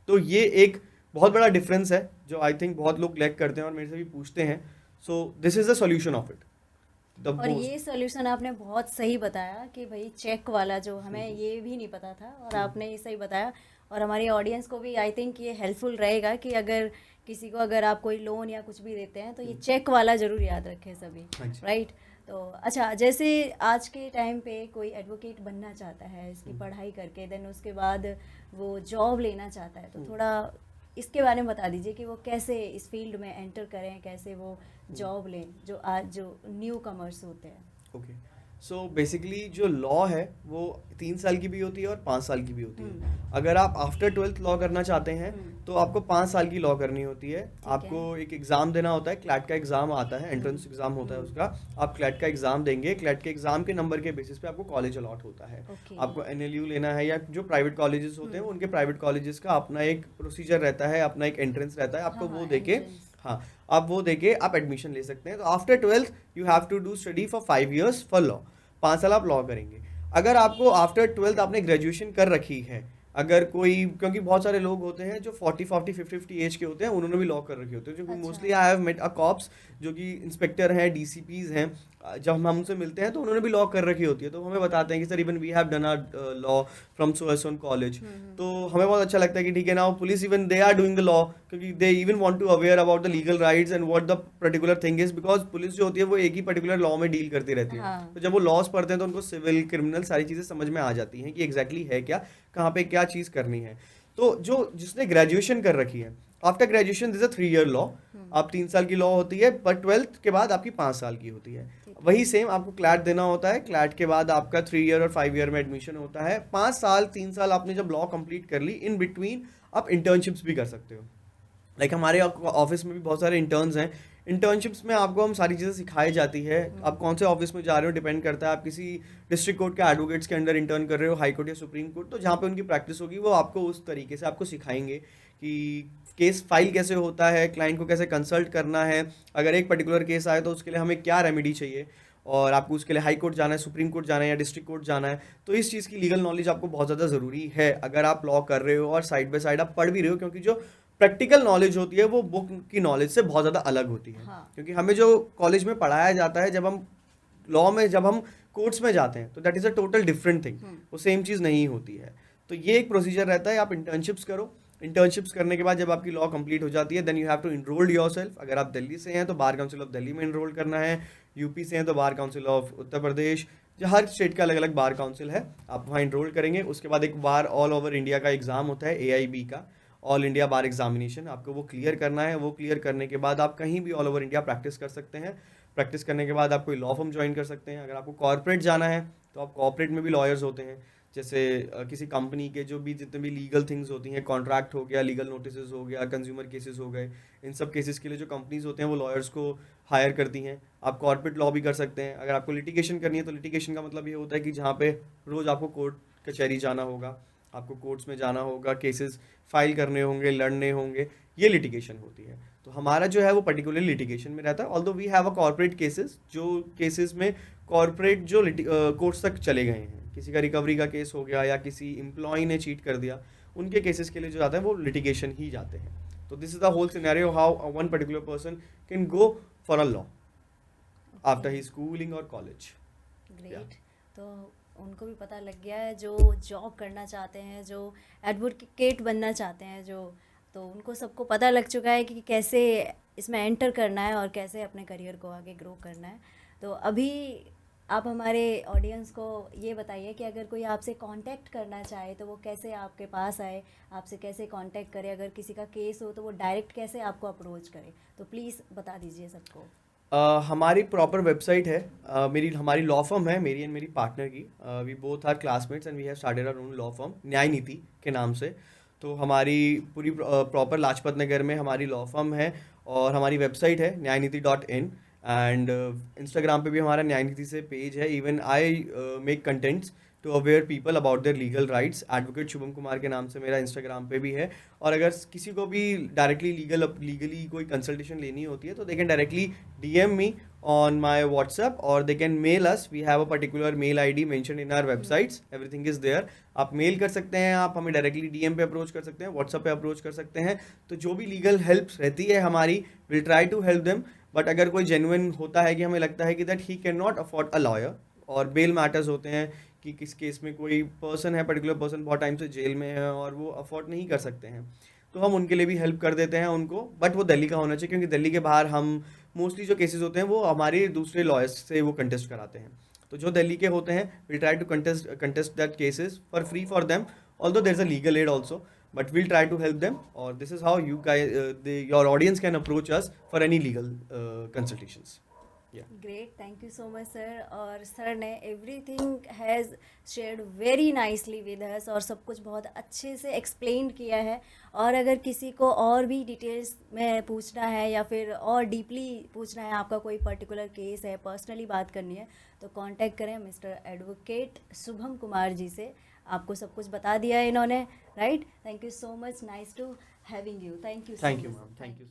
तो ये एक बहुत बड़ा डिफरेंस है जो आई थिंक बहुत लोग लैक करते हैं और मेरे से भी पूछते हैं। So this is the solution of it. और ये सॉल्यूशन आपने बहुत सही बताया कि भाई चेक वाला जो हमें ये भी नहीं पता था, और आपने ये सही बताया, और हमारी ऑडियंस को भी आई थिंक ये हेल्पफुल रहेगा कि अगर किसी को अगर आप कोई लोन या कुछ भी देते हैं तो ये चेक वाला ज़रूर याद रखें सभी, राइट। तो अच्छा, जैसे आज के टाइम पे कोई एडवोकेट बनना चाहता है इसकी पढ़ाई करके, देन उसके बाद वो जॉब लेना चाहता है, तो थोड़ा इसके बारे में बता दीजिए कि वो कैसे इस फील्ड में एंटर करें, कैसे वो जॉब लें, जो आज जो न्यू कमर्स होते हैं। ओके, सो बेसिकली जो लॉ है वो 3 साल की भी होती है और 5 साल की भी होती है। अगर आप आफ्टर 12th लॉ करना चाहते हैं तो आपको 5 साल की लॉ करनी होती है। आपको एक एग्ज़ाम देना होता है, क्लैट का एग्ज़ाम आता है, एंट्रेंस एग्ज़ाम होता है उसका। आप क्लैट का एग्ज़ाम देंगे, क्लैट के एग्ज़ाम के नंबर के बेसिस पे आपको कॉलेज अलॉट होता है। आपको NLU लेना है, या जो प्राइवेट कॉलेजेस होते हैं उनके प्राइवेट कॉलेजेस का अपना एक प्रोसीजर रहता है, अपना एक एंट्रेंस रहता है। आपको वो देके, हाँ, आप वो देके आप एडमिशन ले सकते हैं। तो after 12th you have to do study for 5 years for law. 5 साल आप लॉ करेंगे। अगर आपको आफ्टर 12th आपने ग्रेजुएशन कर रखी है, अगर कोई, क्योंकि बहुत सारे लोग होते हैं जो 40, 50 एज के होते हैं, उन्होंने भी लॉ कर रखी होती है। जो mostly I have met a cops जो कि इंस्पेक्टर हैं, DCPs हैं, जब हम उनसे मिलते हैं तो उन्होंने भी लॉ कर रखी होती है। तो हमें बताते हैं कि sir even we have done our law from so and so college. तो हमें बहुत अच्छा लगता है कि ठीक है ना, police even they are doing the law, क्योंकि they even want to aware about the legal rights and what the particular thing is, because police जो होती है वो एक ही पर्टिकुलर लॉ में डील करती रहती है। तो जब वो लॉज पढ़ते हैं तो उनको सिविल, क्रिमिनल सारी चीज़ें समझ में आ जाती हैं कि एग्जैक्टली है क्या, कहाँ पे क्या चीज़ करनी है। तो जो जिसने ग्रेजुएशन कर रखी है, after graduation this a 3 year law. आप 3 साल की लॉ होती है, पर 12th के बाद आपकी 5 साल की होती है। वही सेम आपको क्लैट देना होता है। क्लैट के बाद आपका 3 year और 5 year में एडमिशन होता है। 5 साल 3 साल आपने जब लॉ कंप्लीट कर ली, इन बिटवीन आप इंटर्नशिप्स भी कर सकते हो। लाइक हमारे ऑफिस में भी बहुत सारे इंटर्न्स हैं। इंटर्नशिप्स में आपको हम सारी चीज़ें सिखाई जाती है। आप कौन से ऑफिस में जा रहे हो डिपेंड करता है। आप किसी डिस्ट्रिक्ट कोर्ट के एडवोकेट्स के अंडर इंटर्न कर रहे हो, हाई कोर्ट या सुप्रीम कोर्ट, तो जहाँ पे उनकी प्रैक्टिस होगी वो आपको उस तरीके से आपको सिखाएंगे कि केस फाइल कैसे होता है, क्लाइंट को कैसे कंसल्ट करना है, अगर एक पर्टिकुलर केस आए तो उसके लिए हमें क्या रेमेडी चाहिए, और आपको उसके लिए हाई कोर्ट जाना है, सुप्रीम कोर्ट जाना है या डिस्ट्रिक्ट कोर्ट जाना है। तो इस चीज़ की लीगल नॉलेज आपको बहुत ज़्यादा ज़रूरी है अगर आप लॉ कर रहे हो और साइड बाय साइड आप पढ़ भी रहे हो, क्योंकि जो प्रैक्टिकल नॉलेज होती है वो बुक की नॉलेज से बहुत ज़्यादा अलग होती है। क्योंकि हमें जो कॉलेज में पढ़ाया जाता है, जब हम लॉ में, जब हम कोर्ट्स में जाते हैं तो that is a total different thing, वो सेम चीज़ नहीं होती है। तो ये एक प्रोसीजर रहता है। आप इंटर्नशिप्स करो, इंटर्नशिप्स करने के बाद जब आपकी लॉ कंप्लीट हो जाती है, then you have to enrol yourself. अगर आप दिल्ली से हैं तो बार काउंसिल ऑफ दिल्ली में इनरोल करना है, यूपी से हैं तो bar council of Uttar Pradesh, जो हर स्टेट का अलग अलग बार काउंसिल है, आप वहाँ इनरोल करेंगे। उसके बाद एक बार ऑल ओवर इंडिया का एग्ज़ाम होता है, AIB का, ऑल इंडिया बार एग्जामिनेशन, आपको वो क्लियर करना है। वो क्लियर करने के बाद आप कहीं भी ऑल ओवर इंडिया प्रैक्टिस कर सकते हैं। प्रैक्टिस करने के बाद आप कोई लॉ फर्म ज्वाइन कर सकते हैं। अगर आपको कॉर्पोरेट जाना है तो आप कॉर्पोरेट में भी लॉयर्स होते हैं, जैसे किसी कंपनी के जो भी जितने भी लीगल थिंग्स होती हैं, कॉन्ट्रैक्ट हो गया, लीगल नोटिस हो गया, कंज्यूमर केसेस हो गए, इन सब केसेस के लिए जो कंपनीज होते हैं वो लॉयर्स को हायर करती हैं। आप कॉर्पोरेट लॉ भी कर सकते हैं। अगर आपको लिटिगेशन करनी है तो लिटिगेशन का मतलब ये होता है कि जहाँ पे रोज़ आपको कोर्ट कचहरी जाना होगा, आपको कोर्ट्स में जाना होगा, केसेस फाइल करने होंगे, लड़ने होंगे, ये लिटिगेशन होती है। तो हमारा जो है वो पर्टिकुलर लिटिगेशन में रहता है। Although we have a corporate cases, जो केसेस में कॉर्पोरेट जो कोर्ट्स तक चले गए हैं, किसी का रिकवरी का केस हो गया या किसी एम्प्लॉय ने चीट कर दिया, उनके केसेस के लिए जो जाते हैं वो लिटिगेशन ही जाते हैं। तो this is the whole scenario how one particular person can go for a law after he schooling और कॉलेज। ग्रेट। तो उनको भी पता लग गया है जो जॉब करना चाहते हैं, जो एडवोकेट बनना चाहते हैं, जो, तो उनको सबको पता लग चुका है कि कैसे इसमें एंटर करना है और कैसे अपने करियर को आगे ग्रो करना है। तो अभी आप हमारे ऑडियंस को ये बताइए कि अगर कोई आपसे कांटेक्ट करना चाहे तो वो कैसे आपके पास आए, आपसे कैसे कांटेक्ट करे, अगर किसी का केस हो तो वो डायरेक्ट कैसे आपको अप्रोच करे, तो प्लीज़ बता दीजिए सबको। हमारी प्रॉपर वेबसाइट है, हमारी लॉ फर्म है, मेरी एंड मेरी पार्टनर की। We both are classmates and we have started our own law firm, Nyaya Niti के नाम से। तो हमारी पूरी प्रॉपर लाजपत नगर में हमारी लॉ फर्म है, और हमारी वेबसाइट है nyayaniti.in एंड इंस्टाग्राम पे भी हमारा न्यायनीति से पेज है. Even I make contents to aware people about their legal rights. Advocate Shubham Kumar के नाम से मेरा इंस्टाग्राम पे भी है. और अगर किसी को भी डायरेक्टली लीगली कोई कंसल्टेशन लेनी होती है तो they can directly DM me on my WhatsApp or they can mail us. We have a particular mail ID mentioned in our websites. Everything is there. आप मेल कर सकते हैं, आप हमें डायरेक्टली DM पे अप्रोच कर सकते हैं, WhatsApp पे अप्रोच कर सकते हैं. तो जो भी लीगल हेल्प रहती है हमारी, will try to help them. But अगर कोई जेन्युइन होता है कि हमें लगता है कि that he can not afford a lawyer, और बेल मैटर्स होते हैं कि किस केस में कोई पर्सन है, पर्टिकुलर पर्सन बहुत टाइम से जेल में है और वो अफोर्ड नहीं कर सकते हैं, तो हम उनके लिए भी हेल्प कर देते हैं उनको. बट वो दिल्ली का होना चाहिए, क्योंकि दिल्ली के बाहर हम मोस्टली जो केसेस होते हैं वो हमारे दूसरे लॉयर्स से वो कंटेस्ट कराते हैं. तो जो दिल्ली के होते हैं, we try to contest that cases for free for them, although there is a legal aid also, but we'll try to help them. और this is how you guys, your audience can approach us for any legal consultations. Great, thank you so much sir. और sir ने everything has shared very nicely with us, और सब कुछ बहुत अच्छे से explain किया है. और अगर किसी को और भी डिटेल्स में पूछना है या फिर और डीपली पूछना है, आपका कोई पर्टिकुलर केस है, पर्सनली बात करनी है, तो कांटेक्ट करें मिस्टर एडवोकेट शुभम कुमार जी से. आपको सब कुछ बता दिया है इन्होंने, right. Thank you so much, nice to having you. Thank you. Thank you ma'am, thank you.